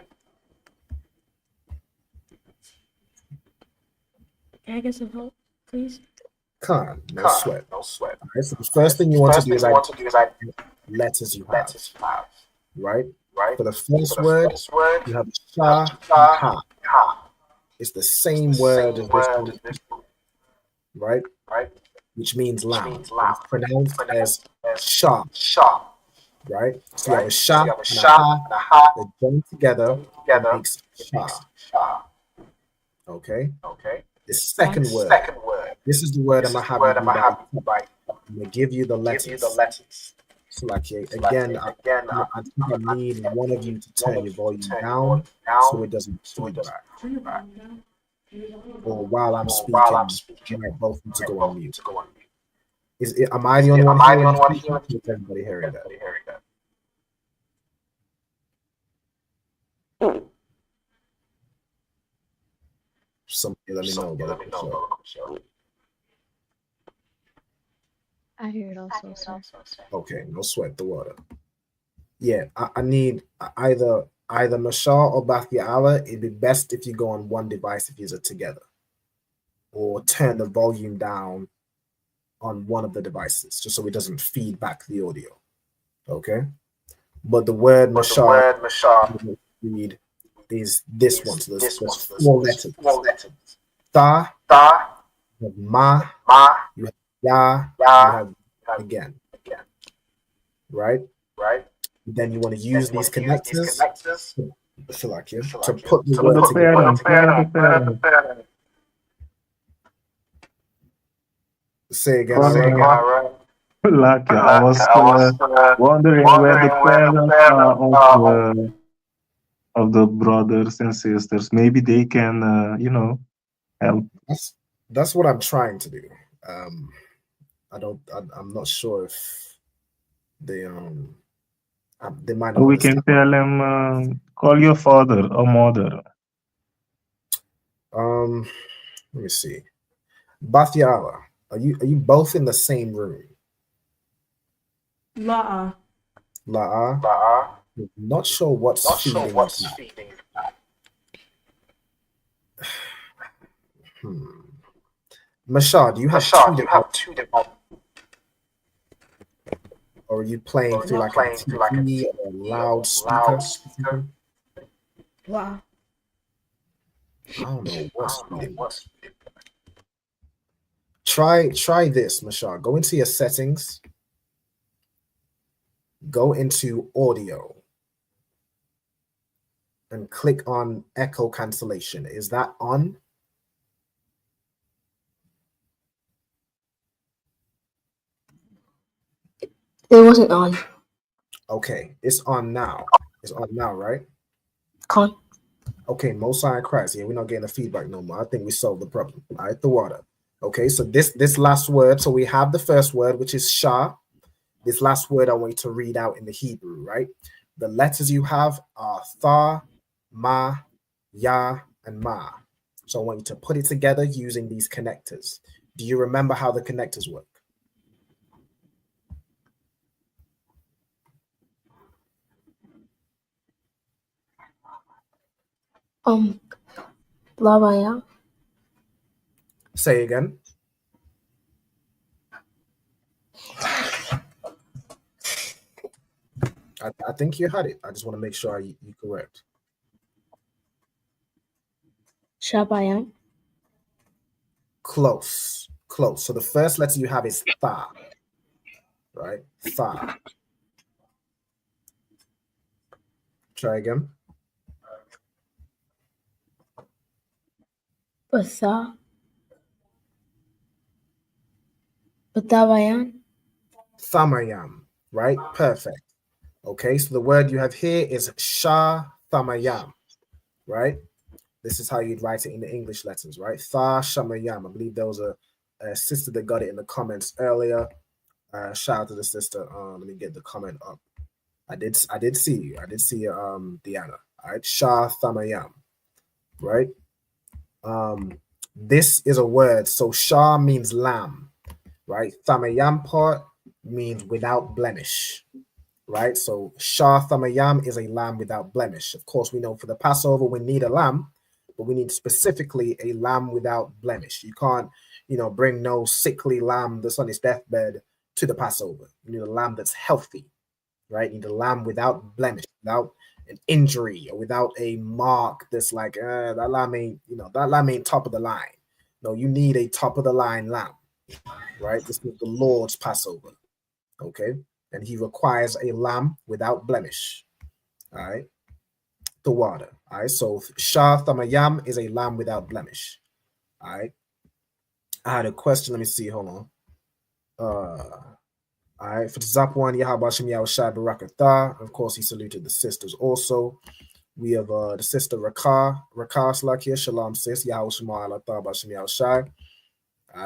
Can I get some help, please? Con, no sweat. Okay, so the first thing you want to do is letters you have. Right? For the first word, you have sha and ha. It's the same word as this one, right? Which means lamb. It's pronounced as sha. Right? So you have a sha and a ha. They join together and makes sha. Okay? The second word. This is the word I'm gonna have you read out. I'm gonna give you the letters. So like again, I think I need one of you to turn your volume down so it doesn't feedback. Or while I'm speaking, you might both need to go on mute. Am I the only one hearing you speaking? Or is everybody hearing that? Somebody let me know. I hear it also, sir. Okay, no sweat the water. Yeah, I need either Mashal or Bathiala. It'd be best if you go on one device if you're together, or turn the volume down on one of the devices just so it doesn't feed back the audio. Okay, but the word Mashal read is this one. So there's 4 letters. Ta, you have ma, you have ya, you have again. Right? Then you want to use these connectors to put the word together. Say again. Lucky. I was wondering where the parents are of the brothers and sisters. Maybe they can, help. That's what I'm trying to do. I'm not sure if they might not. We can tell them, call your father or mother. Let me see. Bathiala, are you both in the same room? La'a. Not sure what's feeding. Mashad, do you have two devices? Or are you playing through like a TV or a loudspeaker? Wow. I don't know what's feeding. Try this, Mashad. Go into your settings. Go into audio. And click on echo cancellation. Is that on? It wasn't on. Okay, it's on now. It's on now, right? Con. Okay, Most High Christ. Yeah, we're not getting the feedback no more. I think we solved the problem. All right, the water. Okay, so this last word. So we have the first word, which is Shah. This last word I want you to read out in the Hebrew, right? The letters you have are Tha, Ma, Ya, and Ma. So I want you to put it together using these connectors. Do you remember how the connectors work? Lavaya. Say again. I think you had it. I just want to make sure you correct. Shabayam. Close. So the first letter you have is Tha, right? Tha. Try again. Batha. Batabayan. Thamayam, right? Perfect. Okay, so the word you have here is Shah Thamayam, right? This is how you'd write it in the English letters, right? Tha Shamayam. I believe there was a sister that got it in the comments earlier. Shout out to the sister. Let me get the comment up. I did see you. I did see you, Deanna. All right, Shah Thamayam, right? This is a word. So Shah means lamb, right? Thamayam part means without blemish, right? So Shah Thamayam is a lamb without blemish. Of course, we know for the Passover we need a lamb, but we need specifically a lamb without blemish. You can't, bring no sickly lamb that's on its deathbed to the Passover. You need a lamb that's healthy, right? You need a lamb without blemish, without an injury, or without a mark that's like, that lamb ain't top of the line. No, you need a top of the line lamb, right? This is the Lord's Passover, okay? And he requires a lamb without blemish, all right? The water, all right? So Shah Thamayam is a lamb without blemish, all right? I had a question. Let me see. Hold on. All right, for Zapwan Yahabashim Yahushai Barakatah. Of course, he saluted the sisters also. We have the sister Rakah Slakia, Shalom sis, Yahushua Alatah Bashim Yahushai.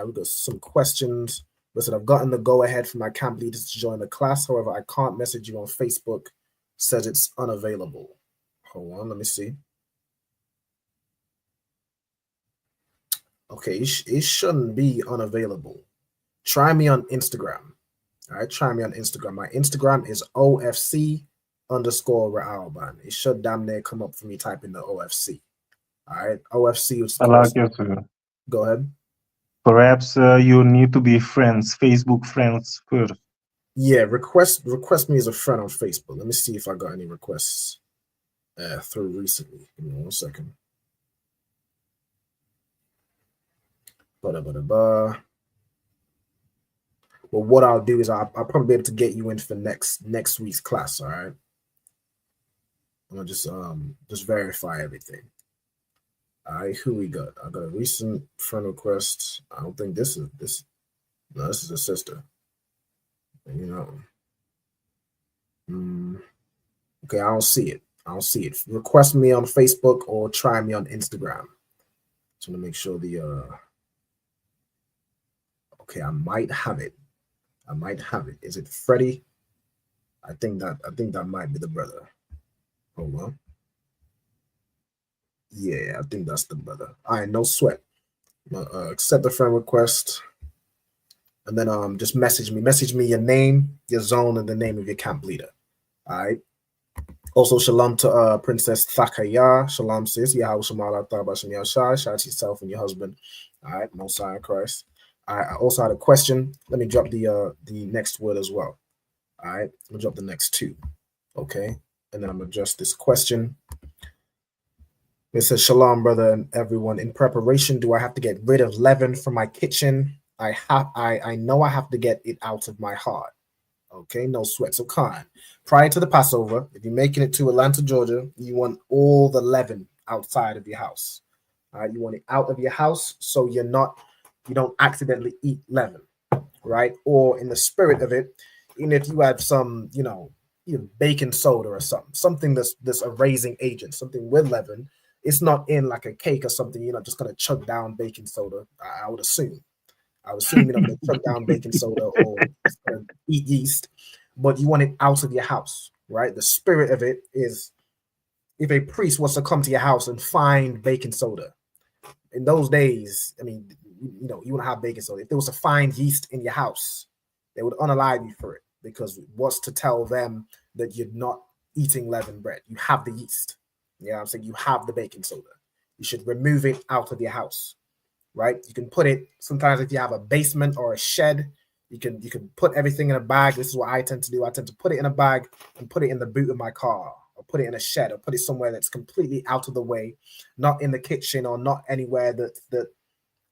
We got some questions. Listen, I've gotten the go-ahead from my camp leaders to join the class. However, I can't message you on Facebook. Says it's unavailable. Hold on, let me see. Okay, it shouldn't be unavailable. Try me on Instagram. All right, try me on Instagram. My Instagram is OFC_Ra'alban. It should damn near come up for me typing the OFC. All right, OFC is Go ahead. Perhaps you need to be friends, Facebook friends first. Yeah, request me as a friend on Facebook. Let me see if I got any requests through recently. Give me 1 second. Well, what I'll do is I'll probably be able to get you in for next week's class. All right. I'm gonna just verify everything. All right, who we got? I got a recent friend request. I don't think this is. No, this is a sister. Okay, I don't see it. Request me on Facebook or try me on Instagram. So to make sure okay, I might have it. Is it Freddie? I think that might be the brother. Hold on. Yeah, I think that's the brother. All right, no sweat. Accept the friend request, and then just message me your name, your zone, and the name of your camp leader. All right. Also, shalom to Princess Thakaya. Shalom sis. Yahweh Shemala Tabashim Yashai. Shout out to yourself and your husband. All right, Most High in Christ. I also had a question. Let me drop the next word as well. All right, I'm gonna drop the next two. Okay, and then I'm gonna adjust this question. It says, Shalom, brother, and everyone. In preparation, do I have to get rid of leaven from my kitchen? I know I have to get it out of my heart. Okay, no sweat. So, Khan, prior to the Passover, if you're making it to Atlanta, Georgia, you want all the leaven outside of your house. All right, you want it out of your house so you don't accidentally eat leaven, right? Or in the spirit of it, even if you had some, baking soda or something that's a raising agent, something with leaven. It's not in like a cake or something. You're not just gonna chug down baking soda. I would assume. You're not gonna chug down baking soda or eat yeast, but you want it out of your house, right? The spirit of it is, if a priest was to come to your house and find baking soda, in those days, I mean, you wouldn't have baking soda. If there was to find yeast in your house, they would unalive you for it, because what's to tell them that you're not eating leavened bread? You have the yeast. Yeah, I'm saying you have the baking soda. You should remove it out of your house, right? You can put it, sometimes if you have a basement or a shed, you can put everything in a bag. This is what I tend to do. I tend to put it in a bag and put it in the boot of my car, or put it in a shed, or put it somewhere that's completely out of the way, not in the kitchen or not anywhere that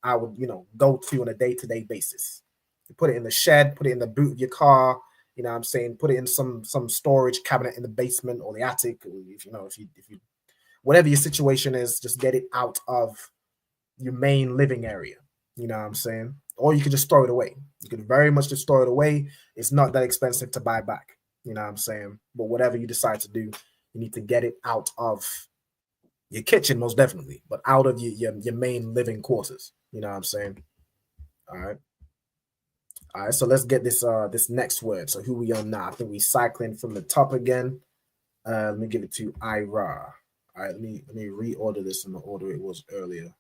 I would, go to on a day-to-day basis. You put it in the shed, put it in the boot of your car, You know what I'm saying? Put it in some storage cabinet in the basement or the attic. If you whatever your situation is, just get it out of your main living area. You know what I'm saying? Or you could just throw it away. You could very much just throw it away. It's not that expensive to buy back. You know what I'm saying? But whatever you decide to do, you need to get it out of your kitchen, most definitely, but out of your main living quarters. You know what I'm saying? All right. All right, so let's get this this next word. So who we on now? I think we cycling from the top again. Let me give it to Ira. All right, let me reorder this in the order it was earlier,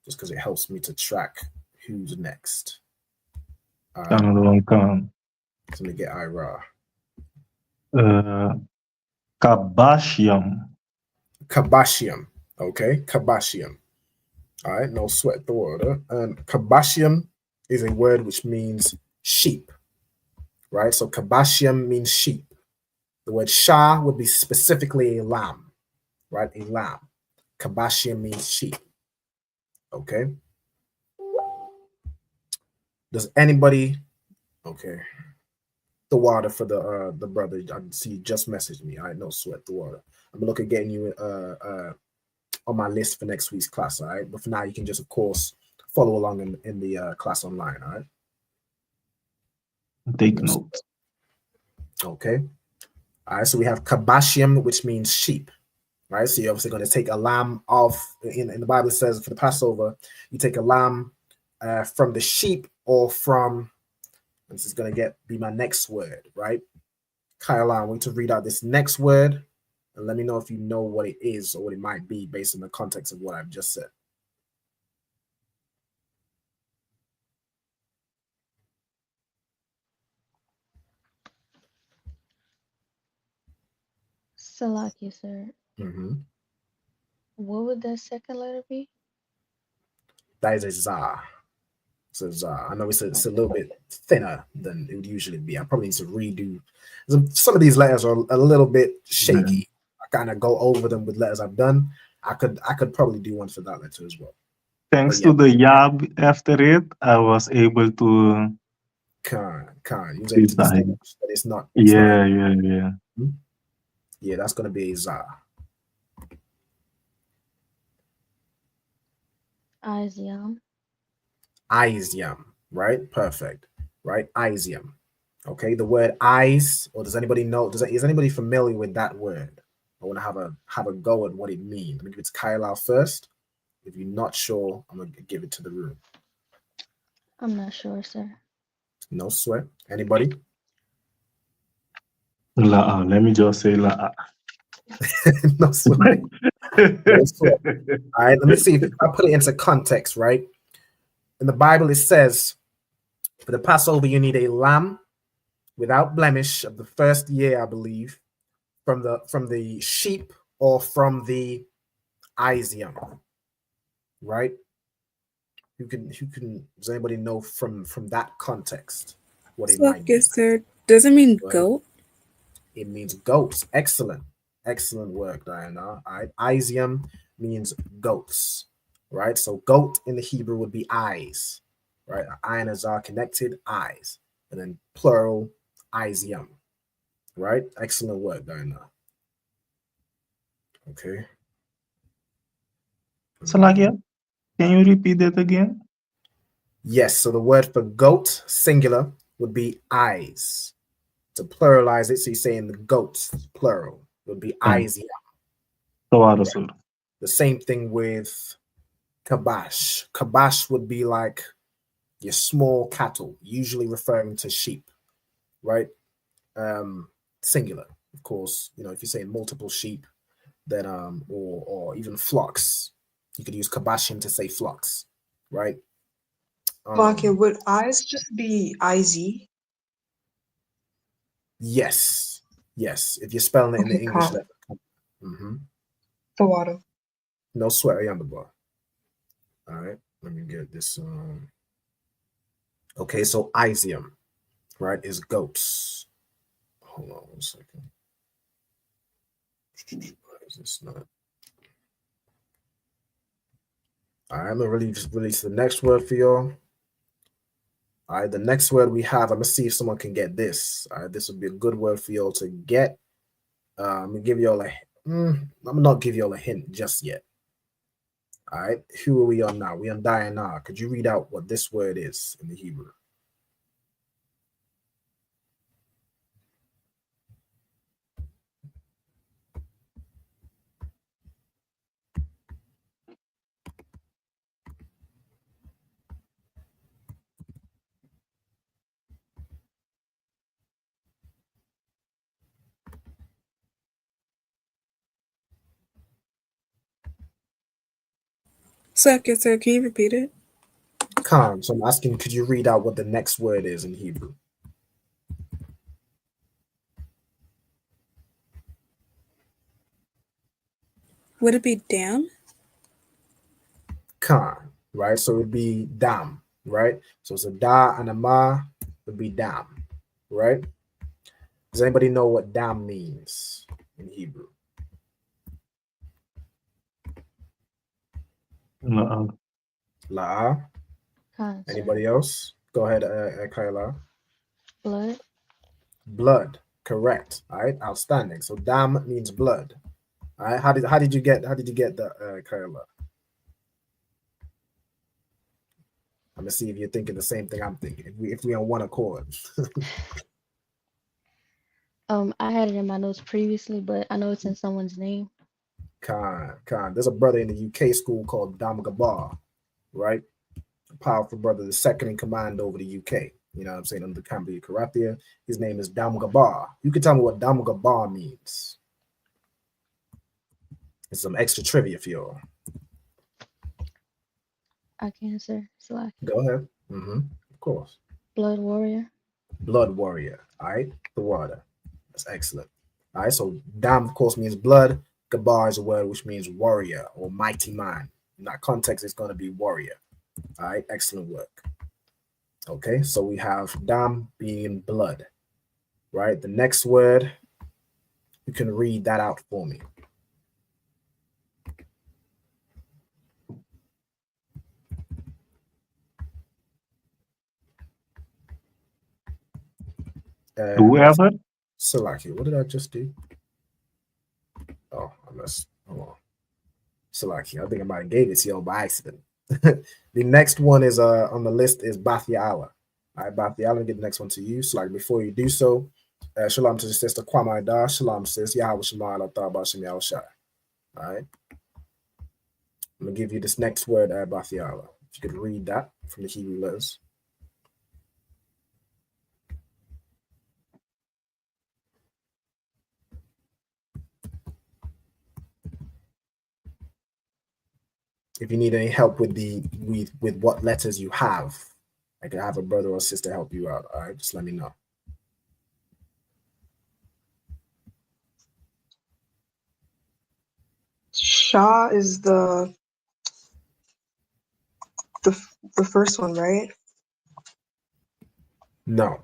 just because it helps me to track who's next. Another one come. So let me get Ira. Kabashium. Kabashium. Okay, Kabashium. All right, no sweat the water. And Kabashium is a word which means sheep, right? So Kabashium means sheep. The word Shah would be specifically a lamb, right? A lamb. Kabashium means sheep. Okay. Does anybody? Okay. The water for the brother. I see you just messaged me. All right, no sweat the water. I'm gonna look at getting you on my list for next week's class. All right, but for now you can just of course follow along in the class online. All right. Take note. Okay. All right. So we have Kabashium, which means sheep. Right. So you're obviously going to take a lamb off. In the Bible it says for the Passover, you take a lamb from the sheep or from. This is going to be my next word, right? Kyle, I want you to read out this next word and let me know if you know what it is or what it might be based on the context of what I've just said. Salaki, sir. Mm-hmm. What would that second letter be? That is a Zah. So I know it's a little bit thinner than it would usually be. I probably need to redo. Some of these letters are a little bit shaky. I kind of go over them with letters I've done. I could probably do one for that letter as well. Thanks to the Yab after it, I was able to. You was able to distinguish that it's not. Yeah. Yeah, that's gonna be a Zah. Izium. Izium, right? Perfect. Right? Izium. Okay, the word eyes, or does anybody know? Is anybody familiar with that word? I want to have a go at what it means. Let me give it to Kyle first. If you're not sure, I'm gonna give it to the room. I'm not sure, sir. No sweat. Anybody? La'a. Let me just say La'a. No sweat. No sweat. All right, let me see if I put it into context, right? In the Bible, it says, for the Passover, you need a lamb without blemish of the first year, I believe, from the sheep or from the Izium, right? Who can does anybody know from that context what it might mean? Sir, does it mean goat? It means goats. Excellent work, Diana. All right, Izium means goats, right? So goat in the Hebrew would be eyes, right? I and a Zah connected, eyes, and then plural Izium, right? Excellent work, Diana. Okay. Salakia, can you repeat that again? Yes, so the word for goat, singular, would be eyes. To pluralize it, so you're saying the goats, plural, would be eyes. The same thing with kabash. Kabash would be like your small cattle, usually referring to sheep, right? Singular, of course. You know, if you're saying multiple sheep, then or even flocks, you could use kabashim to say flocks, right? Slovakia, would eyes just be IZ? Yes. If you're spelling it in the English letter. The water. No sweat on the bar. All right, let me get this. Okay, so Izium, right, is goats. Hold on 1 second. Why is this not? All right, I'm gonna release the next word for y'all. All right, the next word we have, I'm gonna see if someone can get this. All right, this would be a good word for y'all to get. I'm gonna give y'all I'm not give y'all a hint just yet. All right, who are we on now? We on Diana. Could you read out what this word is in the Hebrew? Second, sir, can you repeat it? Khan. So I'm asking, could you read out what the next word is in Hebrew? Would it be damn? Khan, right? So it would be dam, right? So it's a da and a ma, it would be dam, right? Does anybody know what dam means in Hebrew? La. Anybody else? Go ahead, Kyla. Blood. Blood. Correct. All right. Outstanding. So dam means blood. All right. How did you get that, Kyla? I'm gonna see if you're thinking the same thing I'm thinking. If we on one accord. I had it in my notes previously, but I know it's in someone's name. Khan. There's a brother in the UK school called Dam Gabar, right? A powerful brother, the second in command over the UK. You know what I'm saying? Under the Cambria Karathia. His name is Dam Gabar. You can tell me what Dam Gabar means. It's some extra trivia for y'all. I can, sir. Slack. Go ahead. Of course. Blood warrior. Blood warrior. All right. The water. That's excellent. All right. So Dam, of course, means blood. Gabar is a word which means warrior or mighty man. In that context, it's going to be warrior. All right. Excellent work. Okay. So we have Dam being blood. Right. The next word, you can read that out for me. Whoever. Salaki, what did I just do? Oh, hold on. Salaki, I think I might have gave it to y'all by accident. The next one is on the list is Bathiala. All right, Bathiala, get the next one to you. So like before you do so, shalom to the sister Kwame Da. Shalom sis. Yahweh Shema Allah Ta'ala Shem Yahushai. All right. I'm gonna give you this next word, Bathiala. If you could read that from the Hebrew letters. If you need any help with with what letters you have, I can have a brother or sister help you out. All right, just let me know. Shah is the first one, right? No.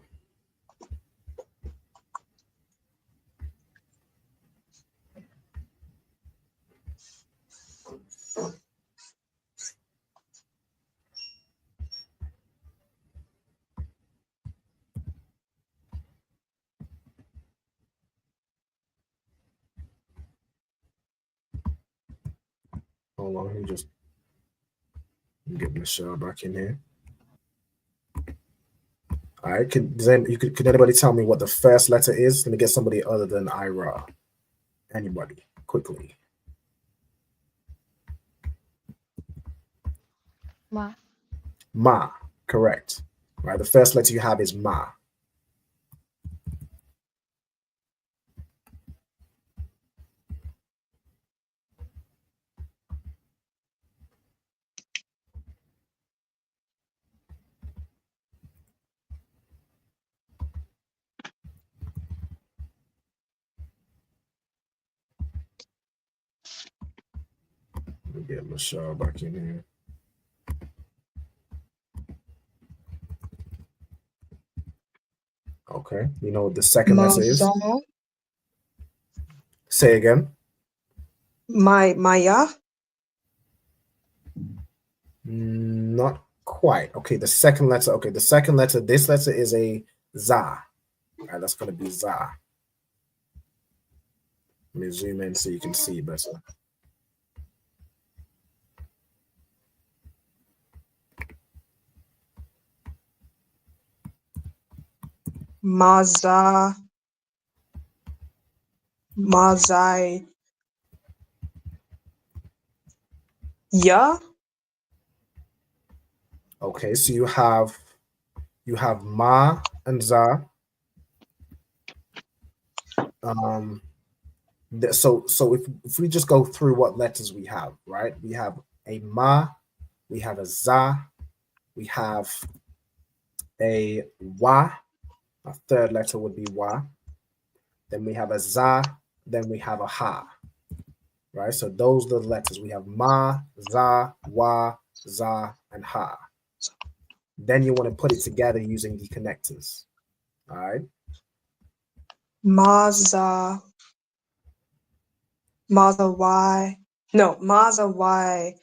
Hold on, let me just get Michelle back in here. All right, can anybody tell me what the first letter is? Let me get somebody other than Ira. Anybody, quickly. Ma. Ma, correct. All right, the first letter you have is Ma. Let me get Michelle back in here. Okay, you know what the second letter is? Say again. Maya. Not quite. Okay, the second letter. Okay, the second letter. This letter is a za. All right, that's gonna be za. Let me zoom in so you can see better. Mazai. Yeah. Okay, so you have ma and za. So if we just go through what letters we have, right? We have a ma, we have a za, we have a wa. A third letter would be wa. Then we have a za, then we have a ha. Right? So those are the letters. We have ma, za, wa, za, and ha. Then you want to put it together using the connectors. All right. Maza Y. No, Maza Y.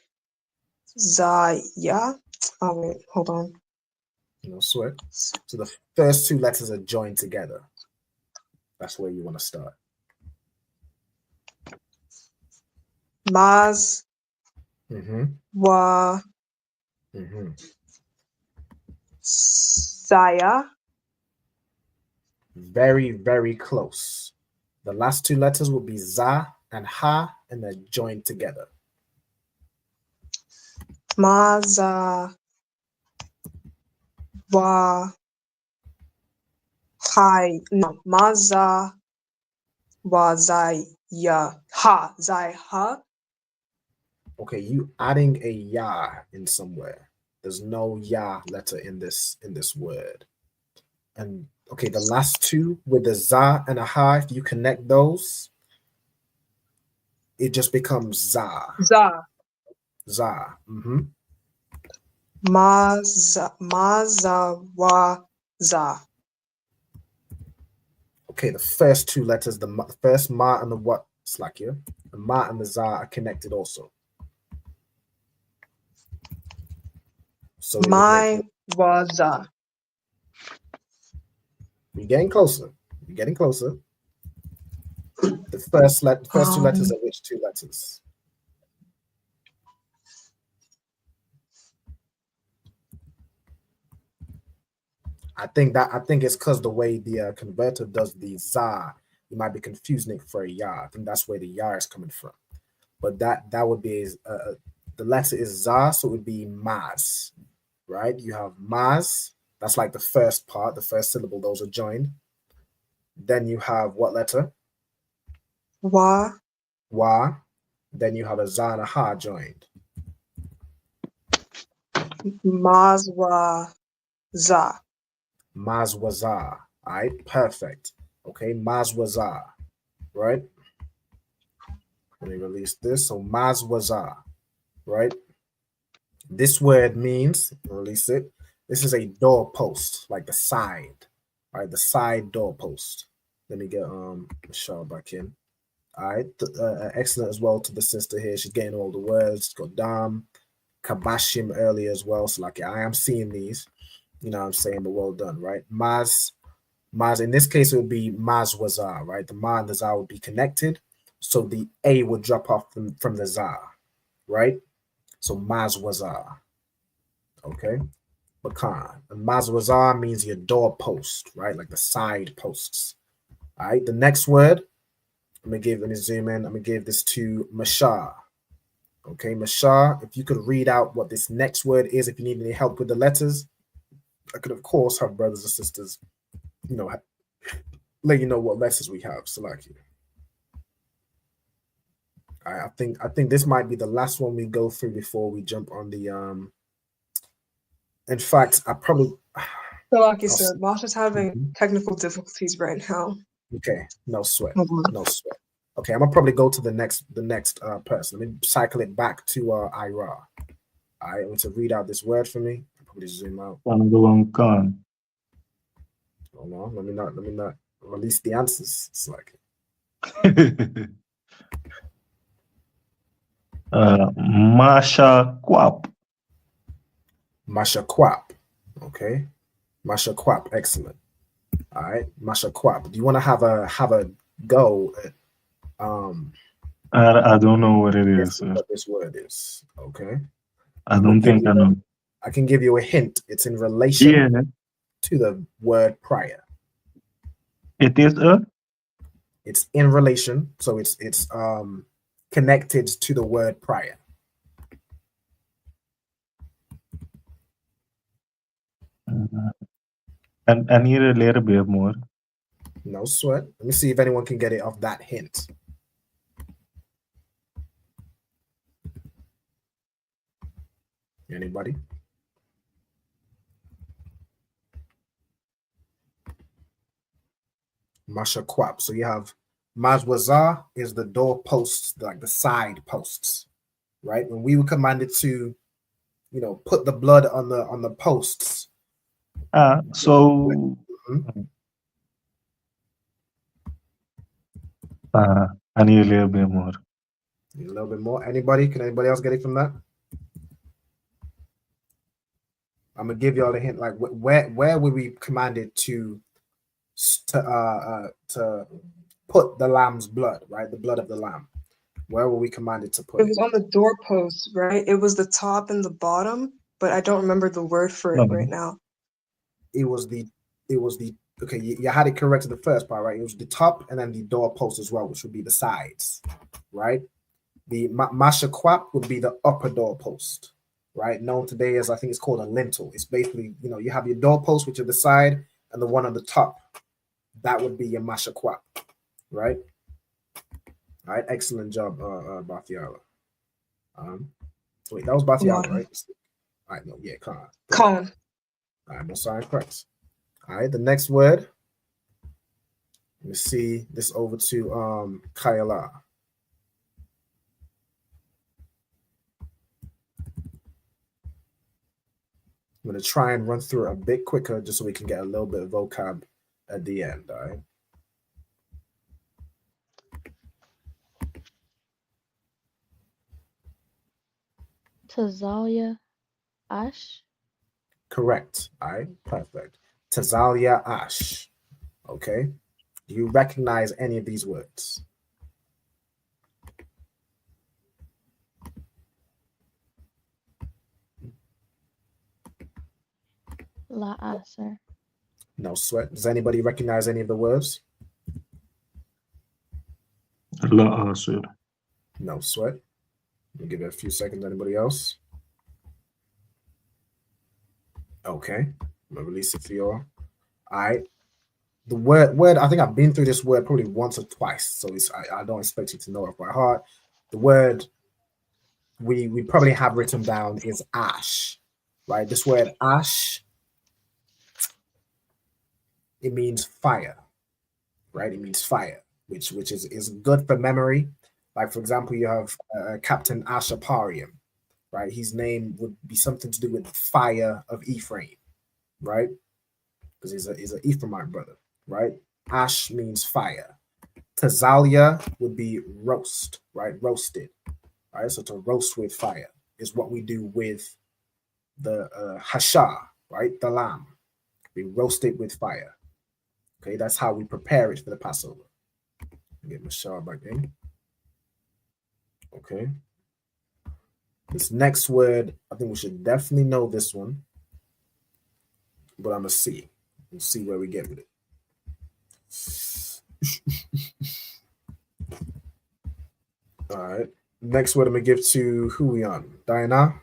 Zaya. Oh wait, hold on. No sweat. So the first two letters are joined together. That's where you want to start. Maz. Wa. Saya. Very, very close. The last two letters will be za and ha, and they're joined together. Maza Wa. Hi. No. Maza Wa Zaya. Ha. Zai ha. Okay, you adding a ya in somewhere. There's no ya letter in this word. And okay, the last two with the za and a ha, if you connect those, it just becomes za. Za. Za. Maza Wa Za. Okay, the first two letters, the first ma and the what, slack here, the ma and the za are connected also. So my waza. You're getting closer. You're getting closer. The first two letters are which two letters? I think it's because the way the converter does the za, you might be confusing it for a ya. I think that's where the ya is coming from. But that would be the letter is za, so it would be maz, right? You have maz. That's like the first part, the first syllable. Those are joined. Then you have what letter? Wa. Wa. Then you have a za and a ha joined. Mazwa za. Mazwaza. All right, perfect. Okay, mazwaza. Right? Let me release this. So mazwaza. Right? This word means, release it. This is a doorpost, like the side. All right, the side doorpost. Let me get Michelle back in. All right, excellent as well to the sister here. She's getting all the words. She's got Dam, Kabashim earlier as well. So like, I am seeing these. You know what I'm saying? But well done, right? Maz, in this case, it would be Mazwaza, right? The ma and the za would be connected. So the A would drop off from the za, right? So Mazwaza. Okay? Bakan. And Mazwaza means your doorpost, right? Like the side posts. All right. The next word, let me zoom in. I'm gonna give this to Mashar. Okay, Mashar, if you could read out what this next word is, if you need any help with the letters, I could, of course, have brothers and sisters, you know, let you know what letters we have. So, like, I think this might be the last one we go through before we jump on the. In fact, I probably. So, like you said, Masha's having technical difficulties right now. Okay, no sweat, no sweat. Okay, I'm gonna probably go to the next person. Let me cycle it back to Ira. All right, I want to read out this word for me. Probably zoom out. Hold on, let me not release the answers. It's like Masha Kwap. Mashaquap. Okay. Mashaquap. Excellent. All right. Mashaquap. Do you want to have a go at I don't know what it is, guessing sir. what this word is? Okay. I don't think I know. I can give you a hint. It's in relation Yeah, to the word prior. it is a. It's in relation, so it's connected to the word prior. And I need a little bit more. No sweat. Let me see if anyone can get it off that hint. Anybody? Mashaquap. So you have Mazwazah is the door posts, like the side posts, right? When we were commanded to, put the blood on the posts. So I need a little bit more. A little bit more. Anybody? Can anybody else get it from that? I'm gonna give you all a hint. Like where were we commanded to put the lamb's blood? Right, the blood of the lamb. Where were we commanded to put It was on the doorpost, right? It was the top and the bottom, but I don't remember the word for it right now. It was the okay. You had it correct in the first part, right? It was the top and then the doorpost as well, which would be the sides, right? The mashaquap would be the upper doorpost, right? Known today as, I think it's called a lintel. It's basically, you have your doorpost, which are the side, and the one on the top. That would be your mashaquap, right? All right, excellent job, Bathiala. Wait, that was Bathiala, right? All right, no, yeah, Khan. Khan. All right, no sign correct. All right, the next word. Let me see this over to Kayala. I'm going to try and run through it a bit quicker just so we can get a little bit of vocab at the end, all right? Tazalia Ash. Correct. All right, perfect. Tazalia Ash. Okay. Do you recognize any of these words? La sir. No sweat. Does anybody recognize any of the words? La sir. No sweat. We'll give it a few seconds. Anybody else? Okay. I'm gonna release it for you all. All right. The word, I think I've been through this word probably once or twice, so I don't expect you to know it by heart. The word we probably have written down is ash, right? This word ash, it means fire, right? It means fire, which is good for memory. Like, for example, you have Captain Ashaparium, right? His name would be something to do with fire of Ephraim, right? Because he's an Ephraimite brother, right? Ash means fire. Tazalia would be roast, right? Roasted, right? So to roast with fire is what we do with the hasha, right? The lamb. We roast it with fire. Okay, that's how we prepare it for the Passover. Get my shah back in. Okay. This next word, I think we should definitely know this one, but I'm gonna see. We'll see where we get with it. All right. Next word I'm gonna give to Huion. Diana.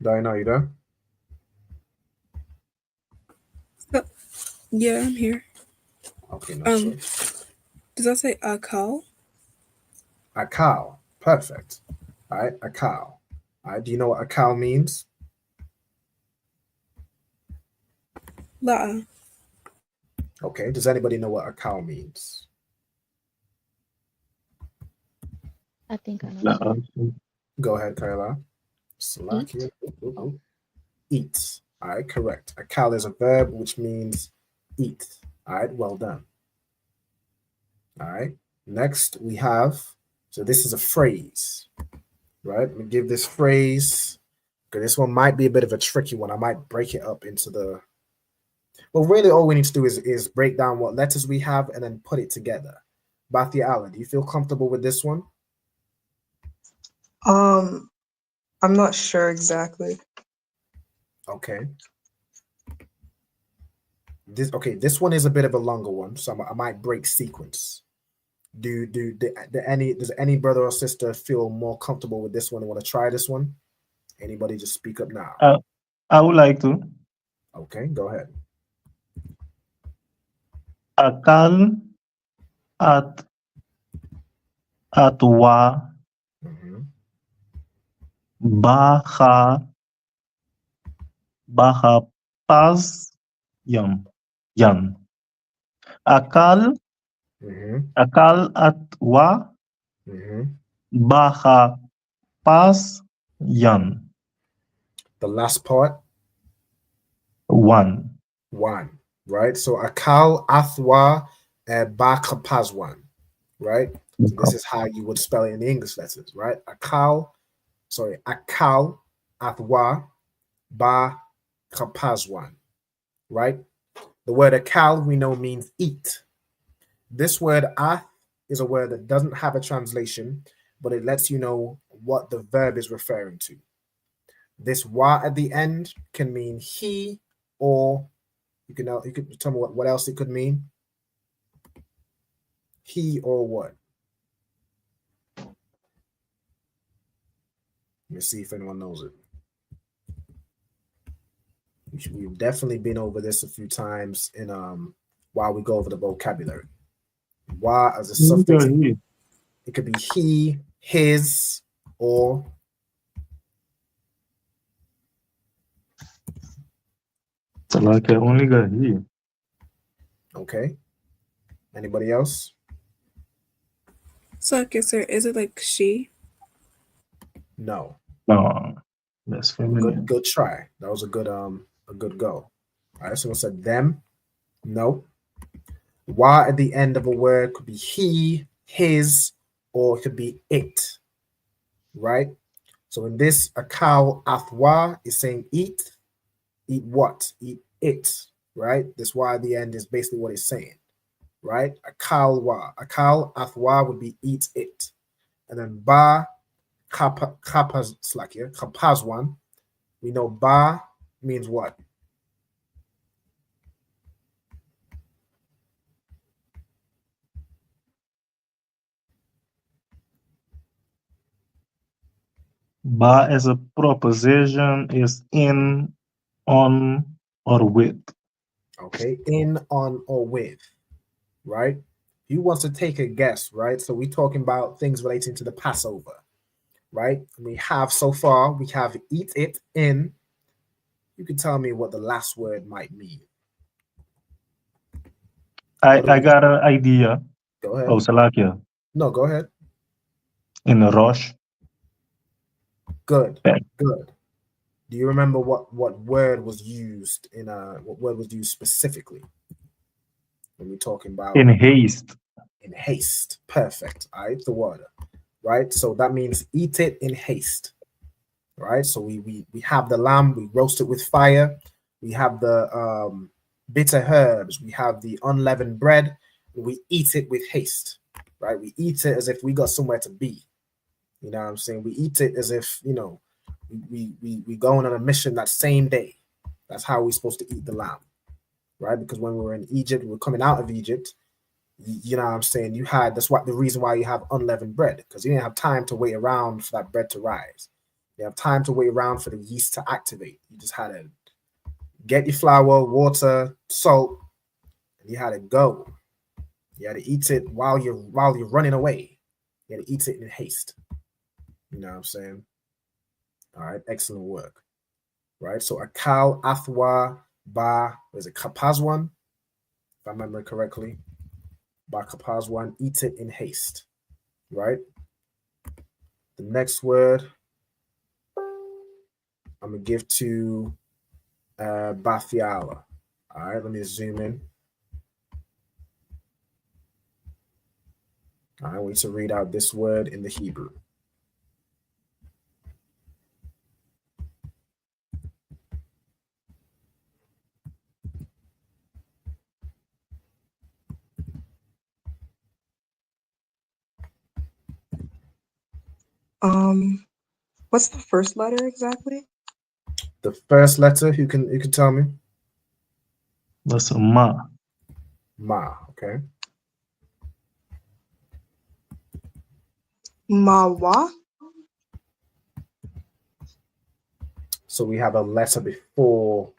Diana, are you there? Yeah, I'm here. Okay, no sure. Does that say a cow? A cow. Perfect. All right, a cow. All right, do you know what akal means? La'a. Okay, does anybody know what akal means? I think I know, sir. Go ahead, Kyla. Eat. Eat. All right, correct. Akal is a verb which means eat. All right, well done. All right, next we have, so this is a phrase, right? Let me give this phrase, because this one might be a bit of a tricky one. I might break it up into the, well, really all we need to do is break down what letters we have and then put it together. Bathia Allen, do you feel comfortable with this one? I'm not sure exactly. Okay. This one is a bit of a longer one, so I might break sequence. Does any brother or sister feel more comfortable with this one and want to try this one? Anybody just speak up now. I would like to. Okay, go ahead. Akal atwa baha paz yan. Akal atwa baha paz yan. The last part? One. Right? So akal athwa bakapazwan, right? So this is how you would spell it in the English letters, right? Akal athwa bakapazwan, right? The word akal we know means eat. This word ath is a word that doesn't have a translation, but it lets you know what the verb is referring to. This wa at the end can mean he, or you can tell me what else it could mean. He or what? Let me see if anyone knows it. We've definitely been over this a few times in while we go over the vocabulary. Wa as a suffix. It could be he, his, or So like I only got he. Okay. Anybody else? So, okay, sir, is it like she? No. No, that's feminine. Good try. That was a good go. All right, someone said them. No. Wa at the end of a word could be he, his, or it could be it. Right? So in this, akal athwa is saying eat. Eat what? Eat it. Right? This wa at the end is basically what it's saying. Right? Akal wa. Akal athwa would be eat it. And then ba kapazwan. We know ba means what? Ba as a proposition is in, on, or with. Okay, in, on, or with, right? Who wants to take a guess, right? So we're talking about things relating to the Passover, right? We have so far, we have eat it, in. You can tell me what the last word might mean. I got an idea. Go ahead. Oh, Salakia. No, go ahead. In a rush. Good. Good. Do you remember what word was used what word was used specifically when we're talking about in haste? In haste. Perfect. All right, the word. Right. So that means eat it in haste. Right. So we have the lamb, we roast it with fire, we have the bitter herbs, we have the unleavened bread, and we eat it with haste. Right. We eat it as if we got somewhere to be. You know what I'm saying? We eat it as if, you know, we going on a mission that same day. That's how we're supposed to eat the lamb, right? Because when we were in Egypt, we were coming out of Egypt. You know what I'm saying? That's what the reason why you have unleavened bread, because you didn't have time to wait around for that bread to rise. You have time to wait around for the yeast to activate. You just had to get your flour, water, salt, and you had to go. You had to eat it while you're running away. You had to eat it in haste. You know what I'm saying? All right, excellent work. Right, so akal, athwa, ba, is it kapazwan? If I remember correctly, ba kapazwan, eat it in haste. Right. The next word I'm gonna give to Bathiala. All right, let me zoom in. All right, we need to read out this word in the Hebrew. What's the first letter exactly? The first letter, who can tell me? That's a ma. Ma, okay. Mawa? So we have a letter before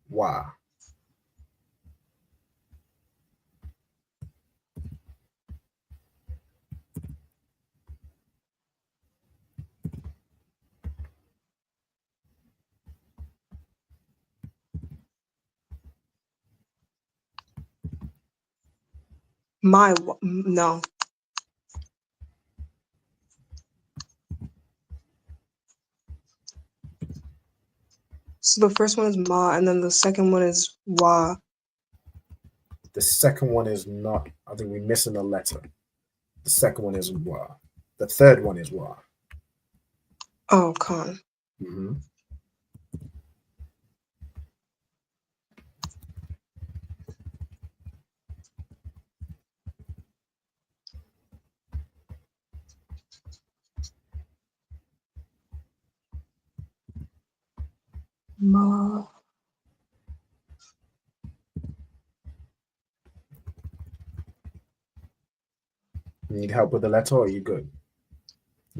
wa. No. So the first one is ma, and then the second one is wa. The second one is not, I think we're missing a letter. The second one is wa. The third one is wa. Oh, con. Mm-hmm. Ma. You need help with the letter, or are you good?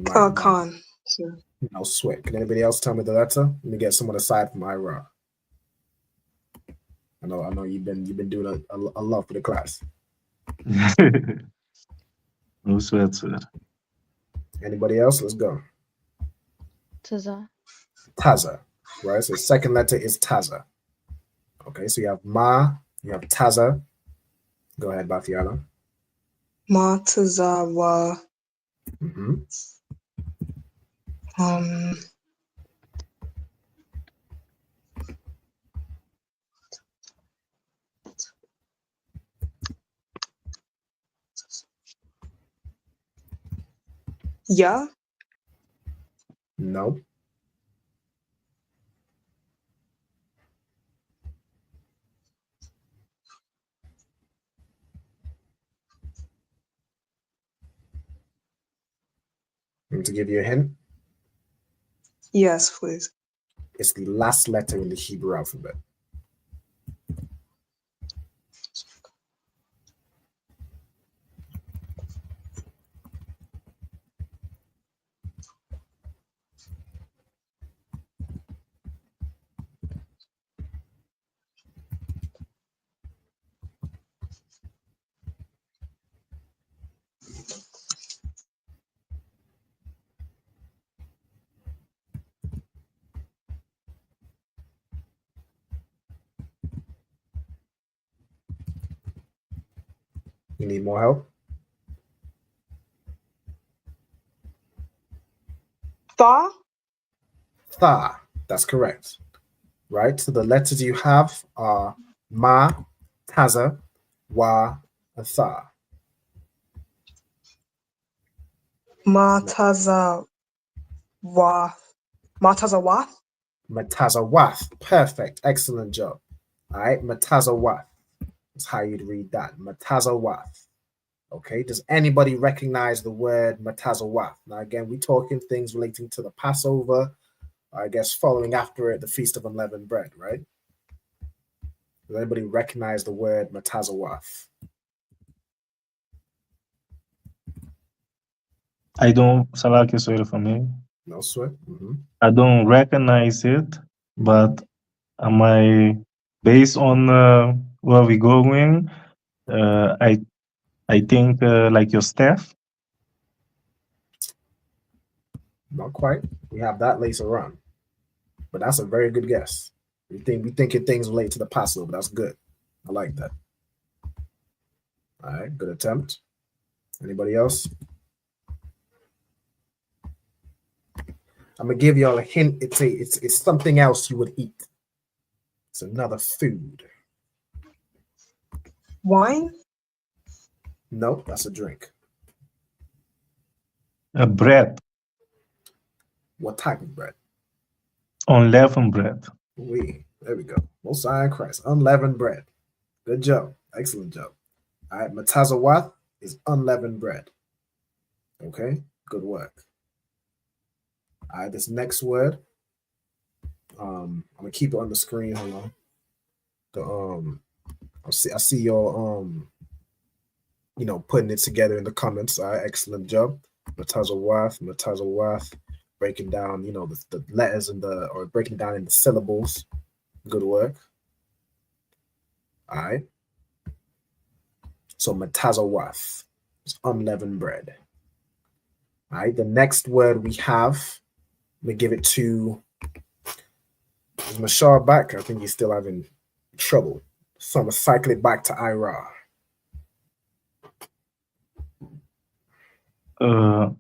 Con. Sure. No sweat. Can anybody else tell me the letter? Let me get someone aside from Ira. I know you've been doing a lot for the class. No sweat, sir. Anybody else? Let's go. Taza. Taza, right? So the second letter is Taza. Okay, so you have Ma, you have Taza. Go ahead, Bathiala. Ma, taza, wa. Mm-hmm. Yeah? No. To give you a hint? Yes, please. It's the last letter in the Hebrew alphabet. You need more help? Tha? Tha. That's correct. Right? So the letters you have are Ma, Taza, Wa, and Tha. Ma, taza, wa. Ma, taza, wa? Matazawath. Perfect. Excellent job. All right. Matazawath. That's how you'd read that. Matazawath. Okay. Does anybody recognize the word Matazawath? Now, again, we're talking things relating to the Passover, I guess following after it, the Feast of Unleavened Bread, right? Does anybody recognize the word Matazawath? I don't, Salaki, sorry for me. No sweat. Mm-hmm. I don't recognize it, but am I, based on where we're going, I think like your staff. Not quite. We have that later on, but that's a very good guess. We thinking things relate to the Passover. That's good. I like that. All right, good attempt. Anybody else? I'm gonna give y'all a hint. It's something else you would eat. It's another food. Wine? No, that's a drink. Bread. What type of bread? Unleavened bread. There we go. Most High in Christ. Unleavened bread. Good job. Excellent job. All right, matazawath is unleavened bread. Okay, good work. All right, this next word. I'm gonna keep it on the screen. Hold on. I see y'all putting it together in the comments. All right, excellent job. Matazawath, breaking down, the letters or breaking down in the syllables. Good work. All right. So matazawath is unleavened bread. All right. The next word we have, let me give it to, is Mashar back? I think he's still having trouble. So I'm going to cycle it back to Ira.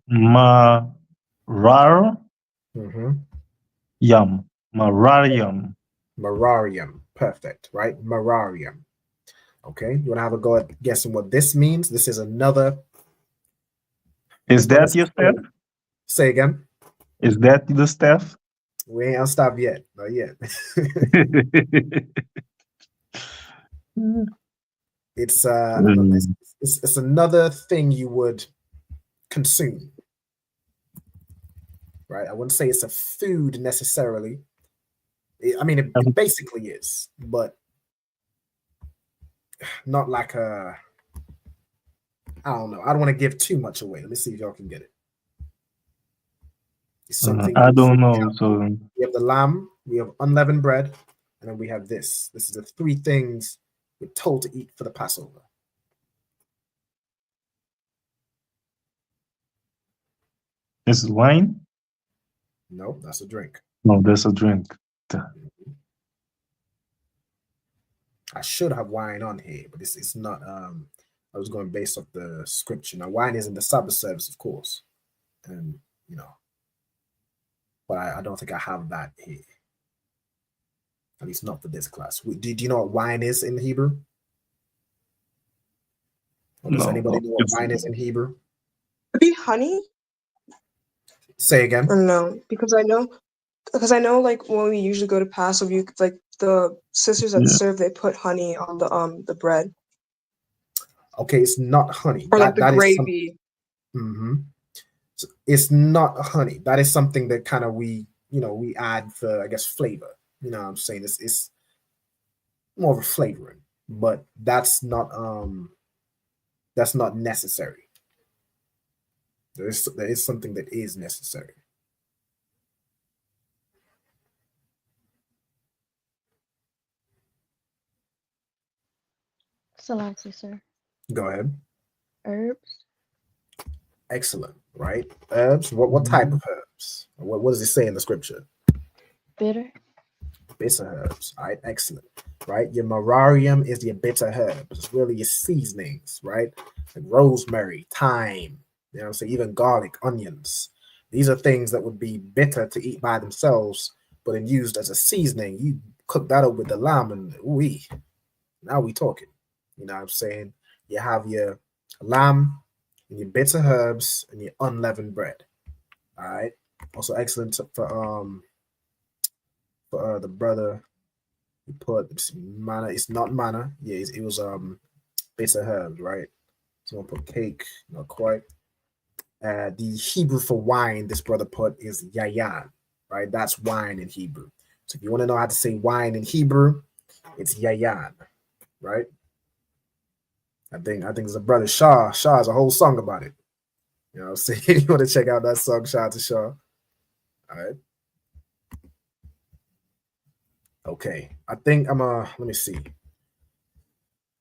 Marar yum. Mararium. Mararium. Perfect, right? Mararium. Okay. You want to have a go at guessing what this means? This is another. Is that your step? Say again. Is that the staff? We ain't unstopped yet. Not yet. It's another thing you would consume. Right? I wouldn't say it's a food necessarily. It basically is, but not like I don't know. I don't want to give too much away. Let me see if y'all can get it. It's something I don't know. So we have the lamb, we have unleavened bread, and then we have this. This is the three things we're told to eat for the Passover. Is it wine? No, that's a drink. No, that's a drink. I should have wine on here, but it's not. I was going based off the scripture. Now, wine is in the Sabbath service, of course, and but I don't think I have that here. At least not for this class. Do you know what wine is in Hebrew? Or does anybody know what wine is in Hebrew? Could be honey. Say again. Or no, because I know, like when we usually go to Passover, like the sisters that serve, they put honey on the bread. Okay, it's not honey. Or like the gravy. So it's not honey. That is something that kind of we add for, I guess, flavor. You know what I'm saying? It's more of a flavoring, but that's not necessary. There is something that is necessary. Salaxy, sir. Go ahead. Herbs. Excellent, right? Herbs. What type of herbs? What does it say in the scripture? Bitter. Bitter herbs. All right, excellent. Right, your mararium is your bitter herbs. It's really your seasonings, right? Like rosemary, thyme. You know what I'm saying? Even garlic, onions. These are things that would be bitter to eat by themselves, but then used as a seasoning. You cook that up with the lamb, and now we talking. You know what I'm saying? You have your lamb and your bitter herbs and your unleavened bread. All right. Also excellent for the brother who put manna. It's not manna. Yeah, it was bitter herbs, right? So I'm gonna put cake, not quite. The Hebrew for wine this brother put is yayan, right? That's wine in Hebrew. So if you want to know how to say wine in Hebrew, it's yayan, right? I think it's a brother Shah. Shah has a whole song about it. You know what I'm saying? You want to check out that song, shout out to Shah. All right. Okay. I think let me see.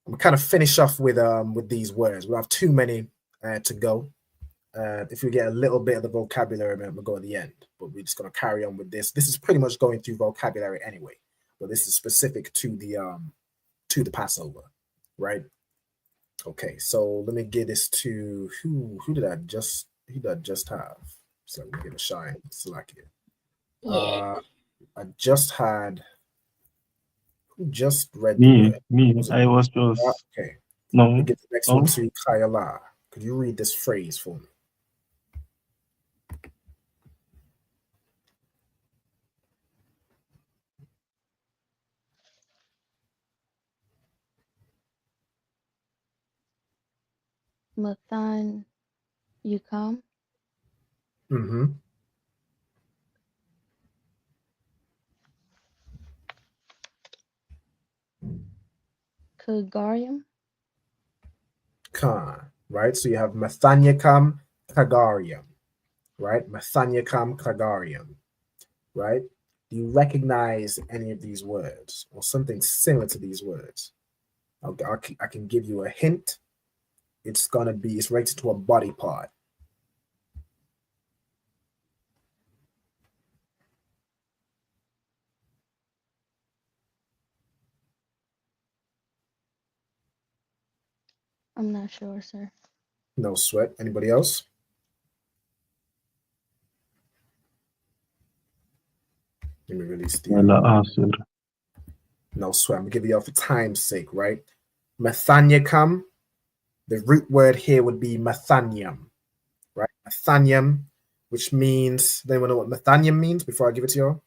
I'm kind of finish off with these words. We have too many to go. If we get a little bit of the vocabulary, we'll go at the end. But we're just going to carry on with this. This is pretty much going through vocabulary anyway, but this is specific to the Passover, right? Okay, so let me give this to who did I just have? So let me give a shine. Select it. I just had who just read the word. I was just okay. no. Let me get the next one to Kayala. Could you read this phrase for me? Mathan Yukam. Mm-hmm. Kagarium. Right? So you have Mathanyakam Kagarium, right? Mathanyakam Kagarium, right? Do you recognize any of these words or something similar to these words? I can give you a hint. It's related to a body part. I'm not sure, sir. No sweat. Anybody else? Let me release the answer. No sweat. I'm gonna give you all for time's sake, right? Mathanyakam. The root word here would be mathanium, right? Mathanium, which means, does anyone know what mathanium means before I give it to you?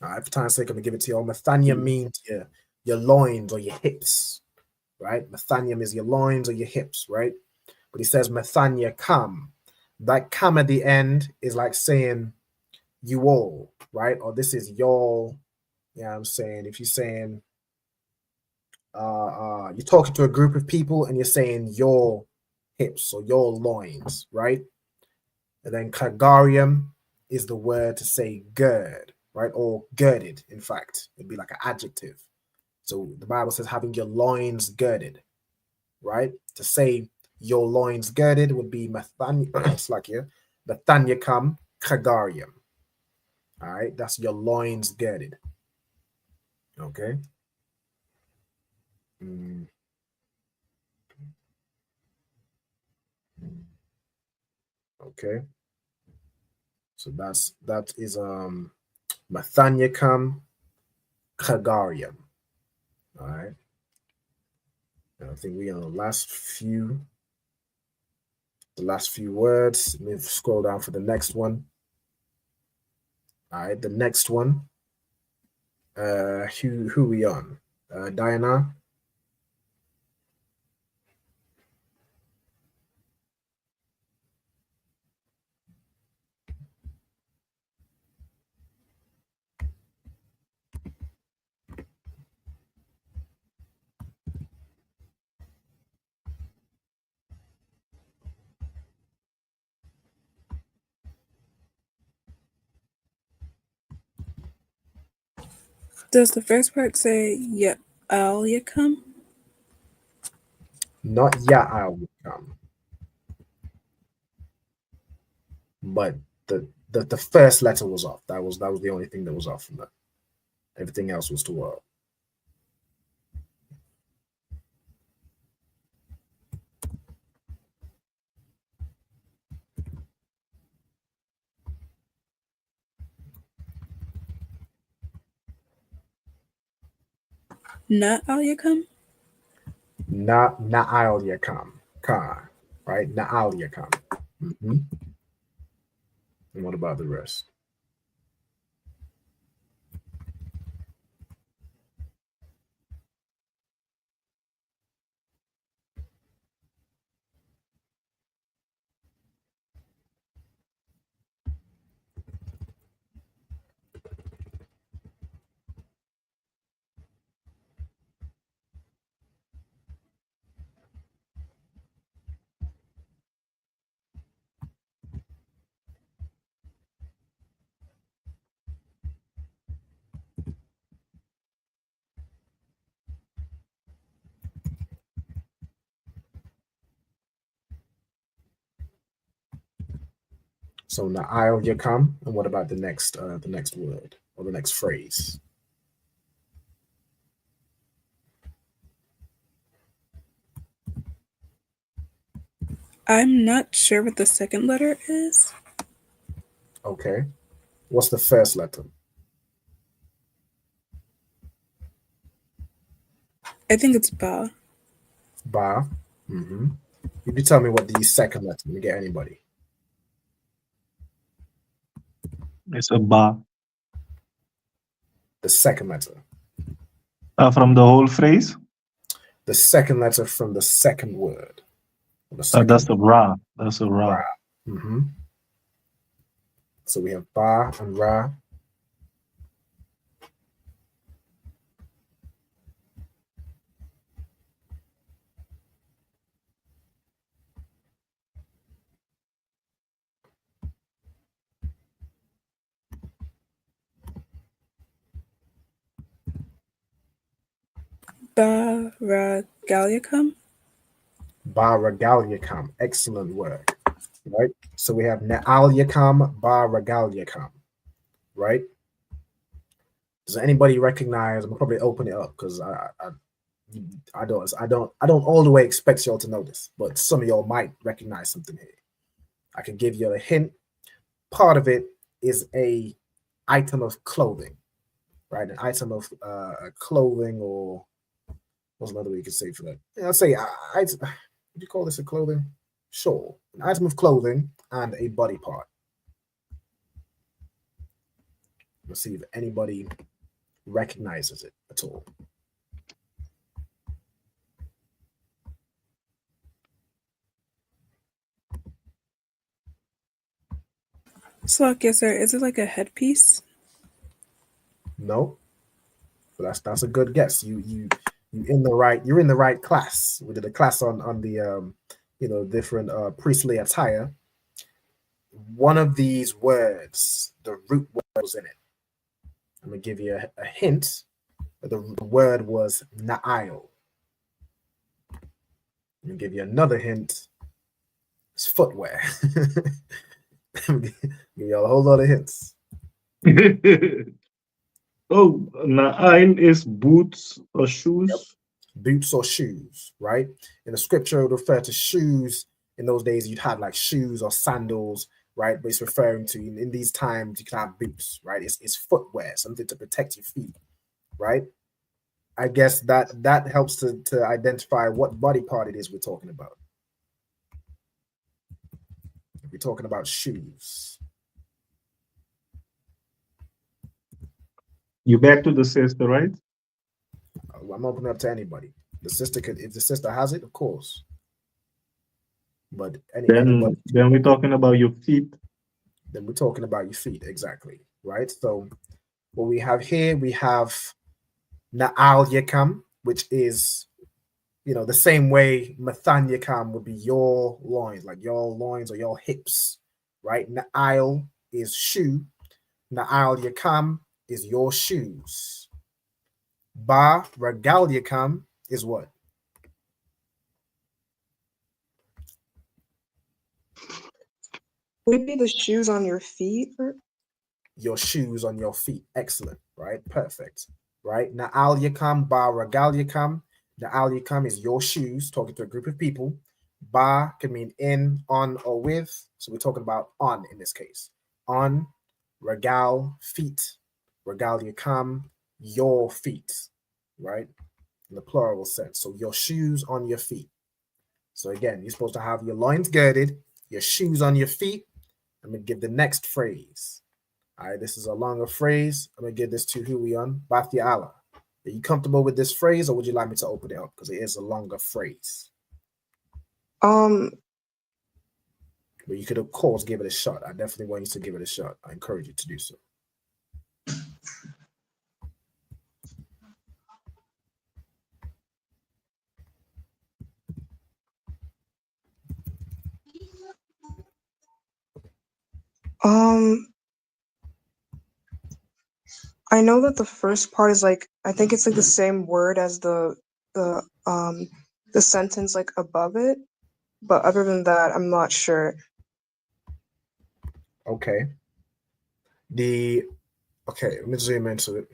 All right, for time's sake, I'm gonna give it to you all. Mathanium means your loins or your hips, right? Mathanium is your loins or your hips, right? But he says mathania kam. That kam at the end is like saying you all, right? Or this is y'all. Yeah, I'm saying if you're saying you're talking to a group of people and you're saying your hips or your loins, right? And then kagarium is the word to say gird, right? Or girded, in fact. It'd be like an adjective. So the Bible says having your loins girded, right? To say your loins girded would be Mathanyakam Kagarium. All right, that's your loins girded. Okay. Okay. So that is Mathanyakam Kagarium. All right. And I think we on the last few words. Let me scroll down for the next one. All right, the next one. Who we on? Diana. Does the first part say Ya'al-Yakam? Not Ya'al-Yakam. But the first letter was off. That was the only thing that was off from that. Everything else was to well. Na'al-Yakam? Na'al-Yakam. Right? Na'al-Yakam. Mm-hmm. And what about the rest? So Na'al Yakam, and what about the next word or the next phrase? I'm not sure what the second letter is. Okay. What's the first letter? I think it's Ba. Ba. Mm-hmm. You tell me what the second letter. Let me get anybody. It's a Ba. The second letter. From the whole phrase? The second letter from the second word. That's a Ra. That's a Ra. Mm-hmm. So we have Ba and Ra. Baragaliacum. Baragaliacum. Excellent word. Right? So we have Ne'aliacum, Baragaliacum. Right? Does anybody recognize? I'm gonna probably open it up because I don't all the way expect y'all to know this, but some of y'all might recognize something here. I can give you a hint. Part of it is a item of clothing, right? An item of clothing, or what's another way you could say for that? Yeah, I'll say, would you call this a clothing? Sure, an item of clothing and a body part. Let's see if anybody recognizes it at all. So, yes, sir. Is it like a headpiece? No, but that's a good guess. You're in the right class. We did a class on the different priestly attire. One of these words, the root word was in it. I'm gonna give you a hint. The word was Na'il. I'm gonna give you another hint. It's footwear. Give y'all a whole lot of hints. Oh, Na'il is boots or shoes? Yep. Boots or shoes, right? In the scripture, it would refer to shoes. In those days, you'd have like shoes or sandals, right? But it's referring to in these times, you can have boots, right? It's footwear, something to protect your feet, right? I guess that helps to identify what body part it is we're talking about. We're talking about shoes. You back to the sister, right? I'm opening up to anybody. The sister could, if the sister has it, of course. But anybody. Then we're talking about your feet. Then we're talking about your feet, exactly, right? So what we have here, we have Na'al Yakam, which is, the same way Mathan Yakam would be your loins, like your loins or your hips, right? Na'al is shoe. Na'al Yakam is your shoes. Ba Ragal Yakam is what? Would it be the shoes on your feet? Or? Your shoes on your feet. Excellent, right? Perfect, right? Na'al Yakam, Ba Ragal Yakam. Na'al Yakam is your shoes, talking to a group of people. Ba can mean in, on, or with. So we're talking about on in this case. On, Ragal, feet. Ragal Yakam, your feet, right? In the plural sense. So your shoes on your feet. So again, you're supposed to have your loins girded, your shoes on your feet. I'm going to give the next phrase. All right, this is a longer phrase. I'm going to give this to Huion. Bathia Allah. Are you comfortable with this phrase, or would you like me to open it up? Because it is a longer phrase. But you could, of course, give it a shot. I definitely want you to give it a shot. I encourage you to do so. I know that the first part is like, I think it's like the same word as the sentence like above it, but other than that, I'm not sure. Okay. Let me zoom into it.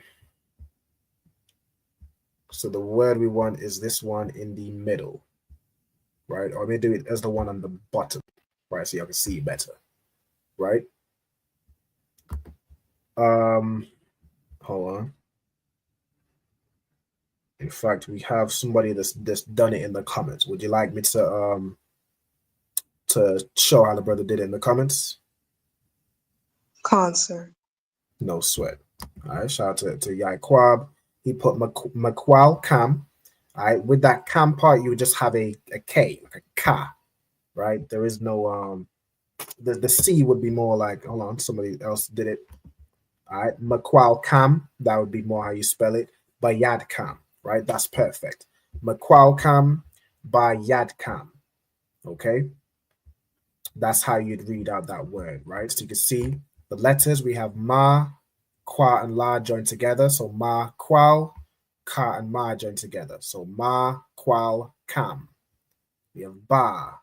So the word we want is this one in the middle, right? Or maybe do it as the one on the bottom, right? So you can see better, right? Hold on. In fact, we have somebody that's done it in the comments. Would you like me to show how the brother did it in the comments? Concert. No sweat. All right, shout out to Yai Kwab. He put Makwal Kam. All right, with that Kam part, you would just have a K, like a Ka, right? There is no the C would be more like, hold on, somebody else did it. All right, Makwal Kam, that would be more how you spell it. Bayad Kam, right? That's perfect. Makwal Kam, Bayad Kam. Okay, that's how you'd read out that word, right? So you can see the letters. We have Ma, Kwa, and La joined together. So Ma, Kwal, Ka, and Ma joined together. So Ma, Kwal, Kam. We have Ba,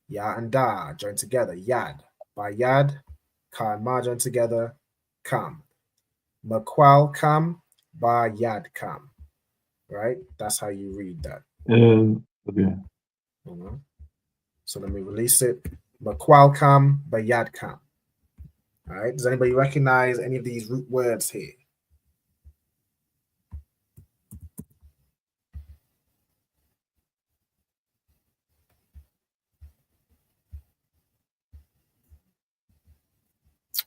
Ya, and Da joined together. Yad, Bayad, Ka, and Ma joined together. Kam. Makwal Kam, Ba Yad Kam. Right? That's how you read that. Okay. So let me release it. Makwal Kam, Ba Yad Kam. All right. Does anybody recognize any of these root words here?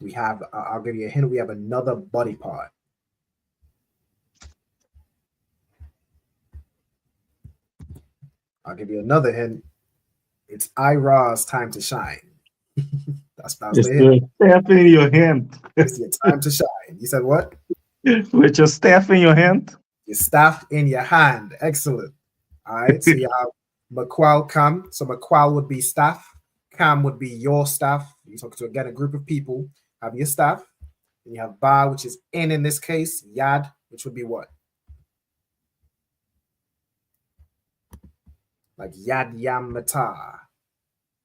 We have, I'll give you a hint, we have another body part. I'll give you another hint. It's Ira's time to shine. that's It's the hint. your staff in your hand. It's your time to shine. You said what? With your staff in your hand? Your staff in your hand. Excellent. All right. So you have Makwal Kam. So Makwal would be staff. Kam would be your staff. You talk to, again, a group of people. Have your staff. And you have Ba, which is in this case. Yad, which would be what? Like Yad Yam Mata.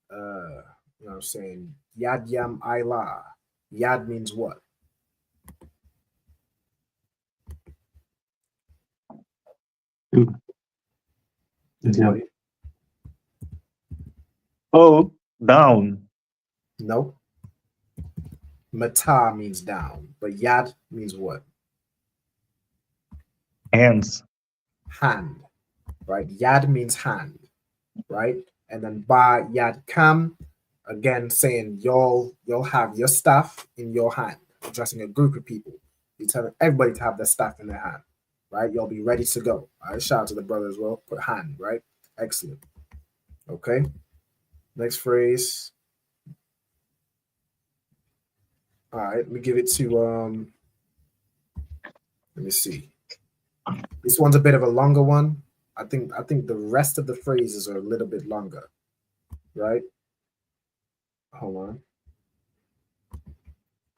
You know what I'm saying? Yad Yam Ayla. Yad means what? Yeah. Oh, down. No. Mata means down, but Yad means what? Hands. Hand, right? Yad means hand, right? And then Ba Yad Kam, again saying you'll have your staff in your hand, addressing a group of people. You tell everybody to have their staff in their hand, right? You'll be ready to go. All right, shout out to the brother as well. Put hand, right? Excellent. Okay. Next phrase. All right, let me give it to let me see. This one's a bit of a longer one. I think the rest of the phrases are a little bit longer, right? Hold on.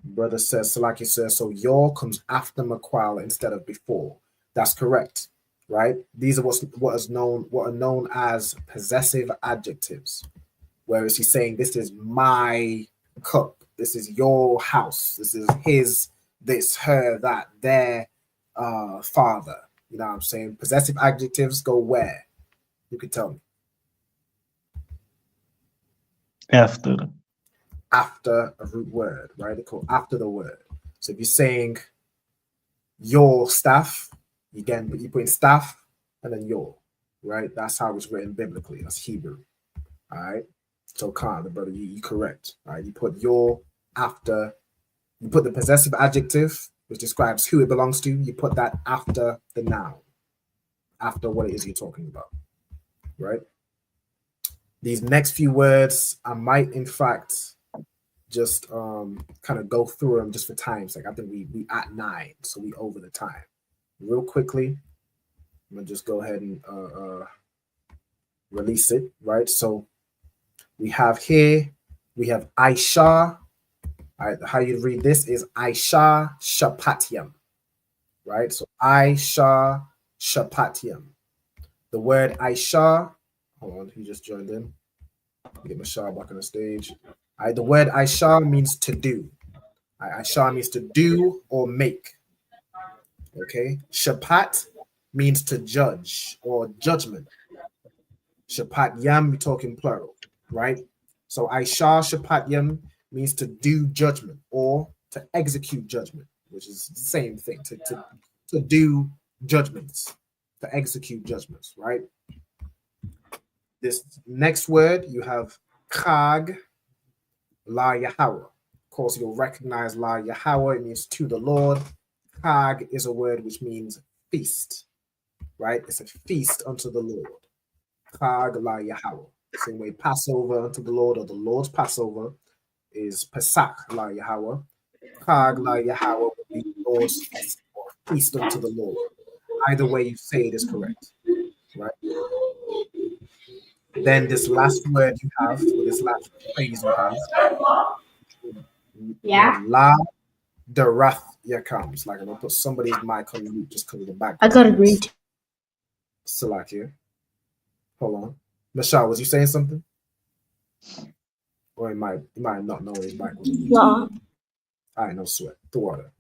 Brother says, Salaki says, so your comes after Makwal instead of before. That's correct, right? These are what are known as possessive adjectives. Whereas he's saying this is my cup, this is your house, this is his, this, her, that, their father. You know what I'm saying? Possessive adjectives go where? You can tell me. After A root word, right? They call after the word. So if you're saying your staff, you put in staff and then your, right? That's how it's written biblically. That's Hebrew. All right. So Khan, the brother, you correct. All right. You put your after, you put the possessive adjective, which describes who it belongs to. You put that after the noun, after what it is you're talking about, right? These next few words, I might in fact just kind of go through them just for time's sake. I think we at 9, so we over the time. Real quickly, I'm gonna just go ahead and release it, right? So we have here, we have Aisha. All right, how you read this is Aisha Shapatyam, right? So Aisha Shapatyam. The word Aisha, hold on, he just joined in. Get Mashar back on the stage. The word Aisha means to do. Aisha means to do or make. Okay. Shapat means to judge or judgment. Shapat yam, we're talking plural, right? So Aisha Shapat yam means to do judgment or to execute judgment, which is the same thing, to do judgments, to execute judgments, right? This next word, you have Chag La Yahweh. Of course, you'll recognize La Yahweh, it means to the Lord. Chag is a word which means feast, right? It's a feast unto the Lord. Chag La Yahweh. Same way Passover unto the Lord, or the Lord's Passover, is Pesach La Yahweh. Chag La Yahweh would be the Lord's feast, or feast unto the Lord. Either way you say it is correct, right? Then this last word you have, or this last phrase you have, Yeah. La Darath Yakams. Like I'm gonna put somebody's mic on mute just because of the background. I got agreed. Salakia. Hold on. Michelle, was you saying something? Or he might not know his mic was on mute. No. All right, no sweat. The water.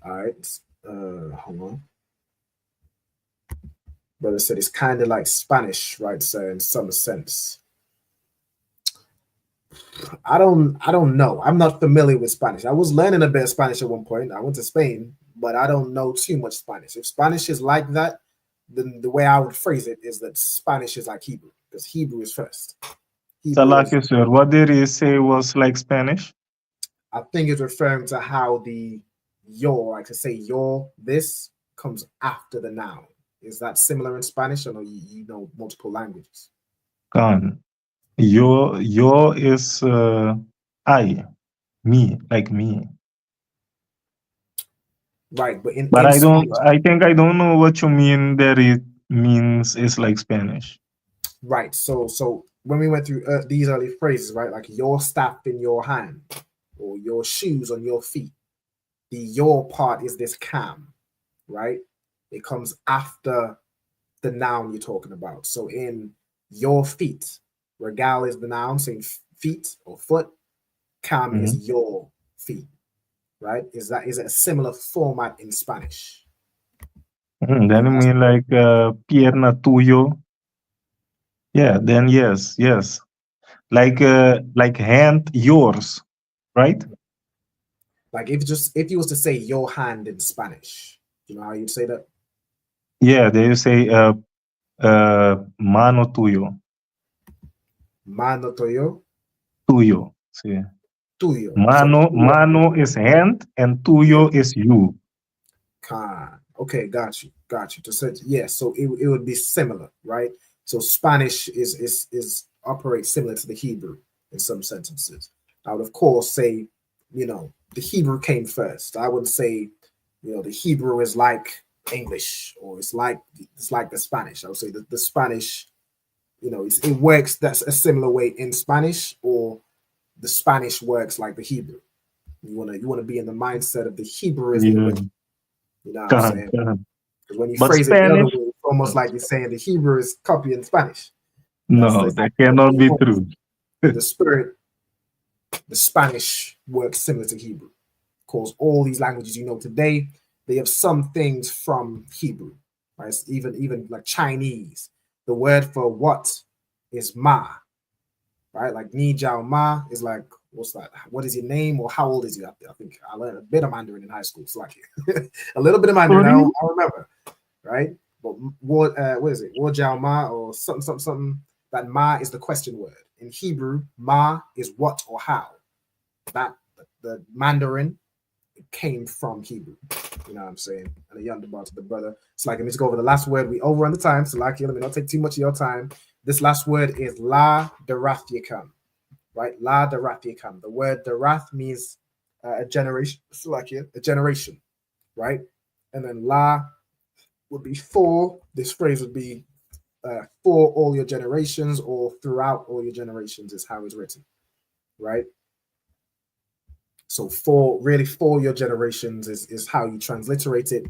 All right. Hold on. Brother said it's kind of like Spanish, right? So in some sense. I don't know. I'm not familiar with Spanish. I was learning a bit of Spanish at one point. I went to Spain, but I don't know too much Spanish. If Spanish is like that, then the way I would phrase it is that Spanish is like Hebrew, because Hebrew is first. Salakia, sir, what did he say was like Spanish? I think it's referring to how the your, like to say your, this comes after the noun. Is that similar in Spanish, or no, you know multiple languages? Gone. Yo is I, me, like me. Right, but in I don't. Spanish, I think I don't know what you mean that it means is like Spanish. right. So when we went through these early phrases, right, like your staff in your hand, or your shoes on your feet, the your part is this cam, right? It comes after the noun you're talking about. So in your feet, regal is the noun, saying feet or foot. Cam is your feet, right? Is it a similar format in Spanish? Then you mean like pierna tuyo? Yeah. Then yes. Like hand yours, right? Like if you was to say your hand in Spanish, you know how you'd say that? Yeah. They say mano tuyo. Mano tuyo. Tuyo. Sí. Tuyo. Mano is hand and tuyo is you. Okay, got you. To say so it would be similar, right? So Spanish is operates similar to the Hebrew in some sentences. I would of course say, the Hebrew came first. I wouldn't say, the Hebrew is like English, or it's like the Spanish. I would say the Spanish, it works that's a similar way in Spanish, or the Spanish works like the Hebrew. You wanna be in the mindset of the Hebrew is the original. You know what I'm saying? Because when you phrase it the other way, it's almost like you're saying the Hebrew is copying Spanish. No, that cannot be true. The spirit, the Spanish works similar to Hebrew. Of course, all these languages you know today, they have some things from Hebrew, right? Even like Chinese, the word for what is ma, right? Like ni jiao ma is like, what's that? What is your name, or how old is you? I think I learned a bit of Mandarin in high school, so like a little bit of Mandarin. I don't remember, right? But what is it? Wo jiao ma or something. That ma is the question word. In Hebrew, ma is what or how. That the Mandarin came from Hebrew. You know what I'm saying? And a young to the brother. It's like, let me just go over the last word. We over on the time, so like, let me not take too much of your time. This last word is la darath yakam, right? La darath yakam. The word darath means a generation. It's like a generation, right? And then la would be for. This phrase would be for all your generations, or throughout all your generations is how it's written, right? So for your generations is how you transliterate it,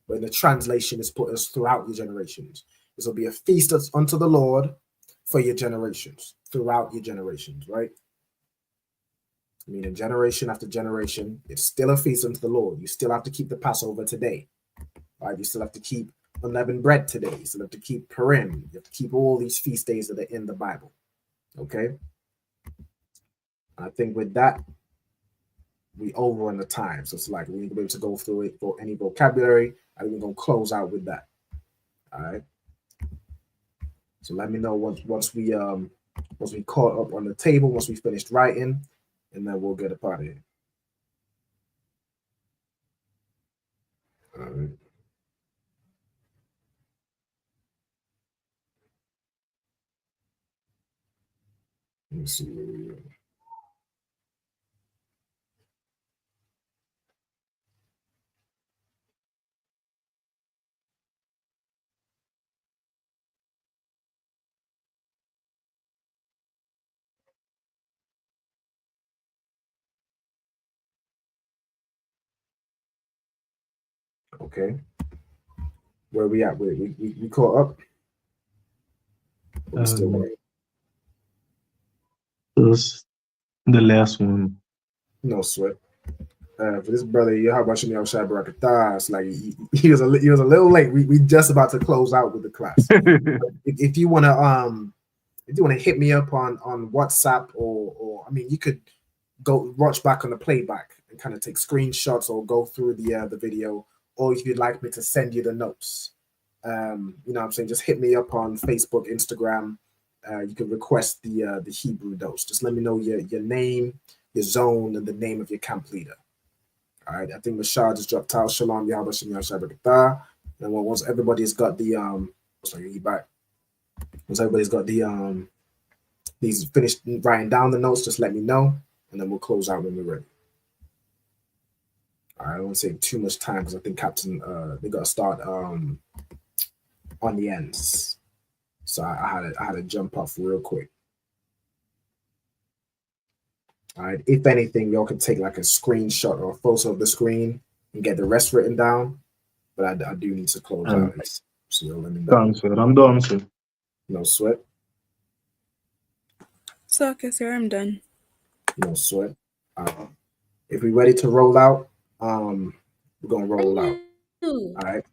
when the translation is put as throughout your generations. This will be a feast unto the Lord for your generations, throughout your generations, right? Meaning generation after generation, it's still a feast unto the Lord. You still have to keep the Passover today. Right? You still have to keep unleavened bread today. You still have to keep Purim. You have to keep all these feast days that are in the Bible. Okay? I think with that, we over on the time. So it's like we need to be able to go through it for any vocabulary. I think we're going to close out with that. All right? So let me know once we caught up on the table, once we finished writing, and then we'll get a part of it. All right. Let me see where we are. Okay. Where we at? We caught up? Or we still waiting? Just the last one. No sweat. For this brother, Yahabashim Yahushua Barakatah, it's like he was a little late. We just about to close out with the class. if you wanna hit me up on WhatsApp or I mean you could go watch back on the playback and kind of take screenshots or go through the video, or if you'd like me to send you the notes. You know what I'm saying? Just hit me up on Facebook, Instagram. You can request the Hebrew dose. Just let me know your name, your zone, and the name of your camp leader. All right, I think Mashah just dropped out. Shalom, Yahweh Shem Yahshua. And once everybody's got the once everybody's got the these finished writing down the notes, just let me know, and then we'll close out when we're ready. All right, I don't want to take too much time because I think Captain they got to start on the ends, so I had to jump off real quick. All right. If anything, y'all can take like a screenshot or a photo of the screen and get the rest written down. But I do need to close out. So let me know. I'm done, sir. No sweat. So, okay, sir, I'm done. No sweat. If we're ready to roll out, we're gonna roll out. All right.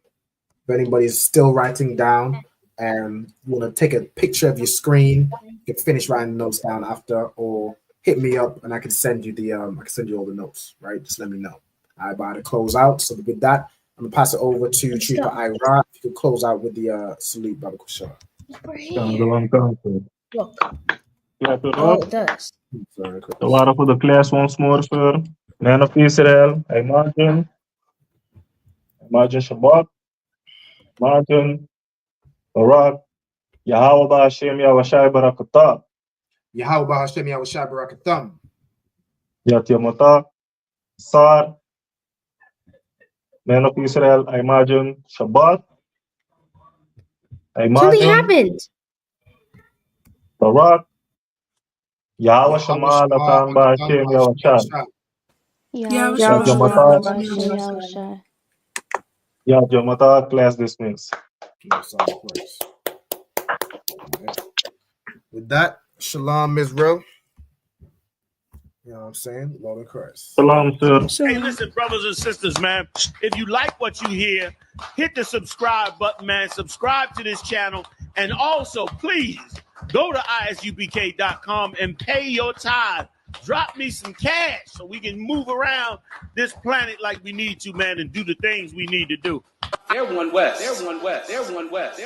If anybody's still writing down and you want to take a picture of your screen, you can finish writing the notes down after, or hit me up and I can send you all the notes, right? Just let me know. I about to close out. So with that, I'm gonna pass it over to Trooper Ira. You can close out with the salute, Baba Kushar. Look. Clap it Oh, up. it does. The water for the class once more, sir. Man of Israel, imagine Shabbat, imagine Barak, Yahweh Ba'Hashem Yahushua Barakatah. Yahweh Ba'Hashem Yahushua Barakatam. Yat Yamata, Sar, Man of Israel, I imagine Shabbat. Something happened. Barak, Yahweh Shema Latan Ba'Hashem Yahushua. Yahweh Yat Shema Yamata, Yat Yamata, class dismissed. With that, Shalom, Israel. You know what I'm saying? Lord of Christ. Shalom, sir. Hey, listen, brothers and sisters, man. If you like what you hear, hit the subscribe button, man. Subscribe to this channel. And also, please, go to ISUPK.com and pay your tithe. Drop me some cash so we can move around this planet like we need to, man, and do the things we need to do. They're one West. They're one West. They're one West.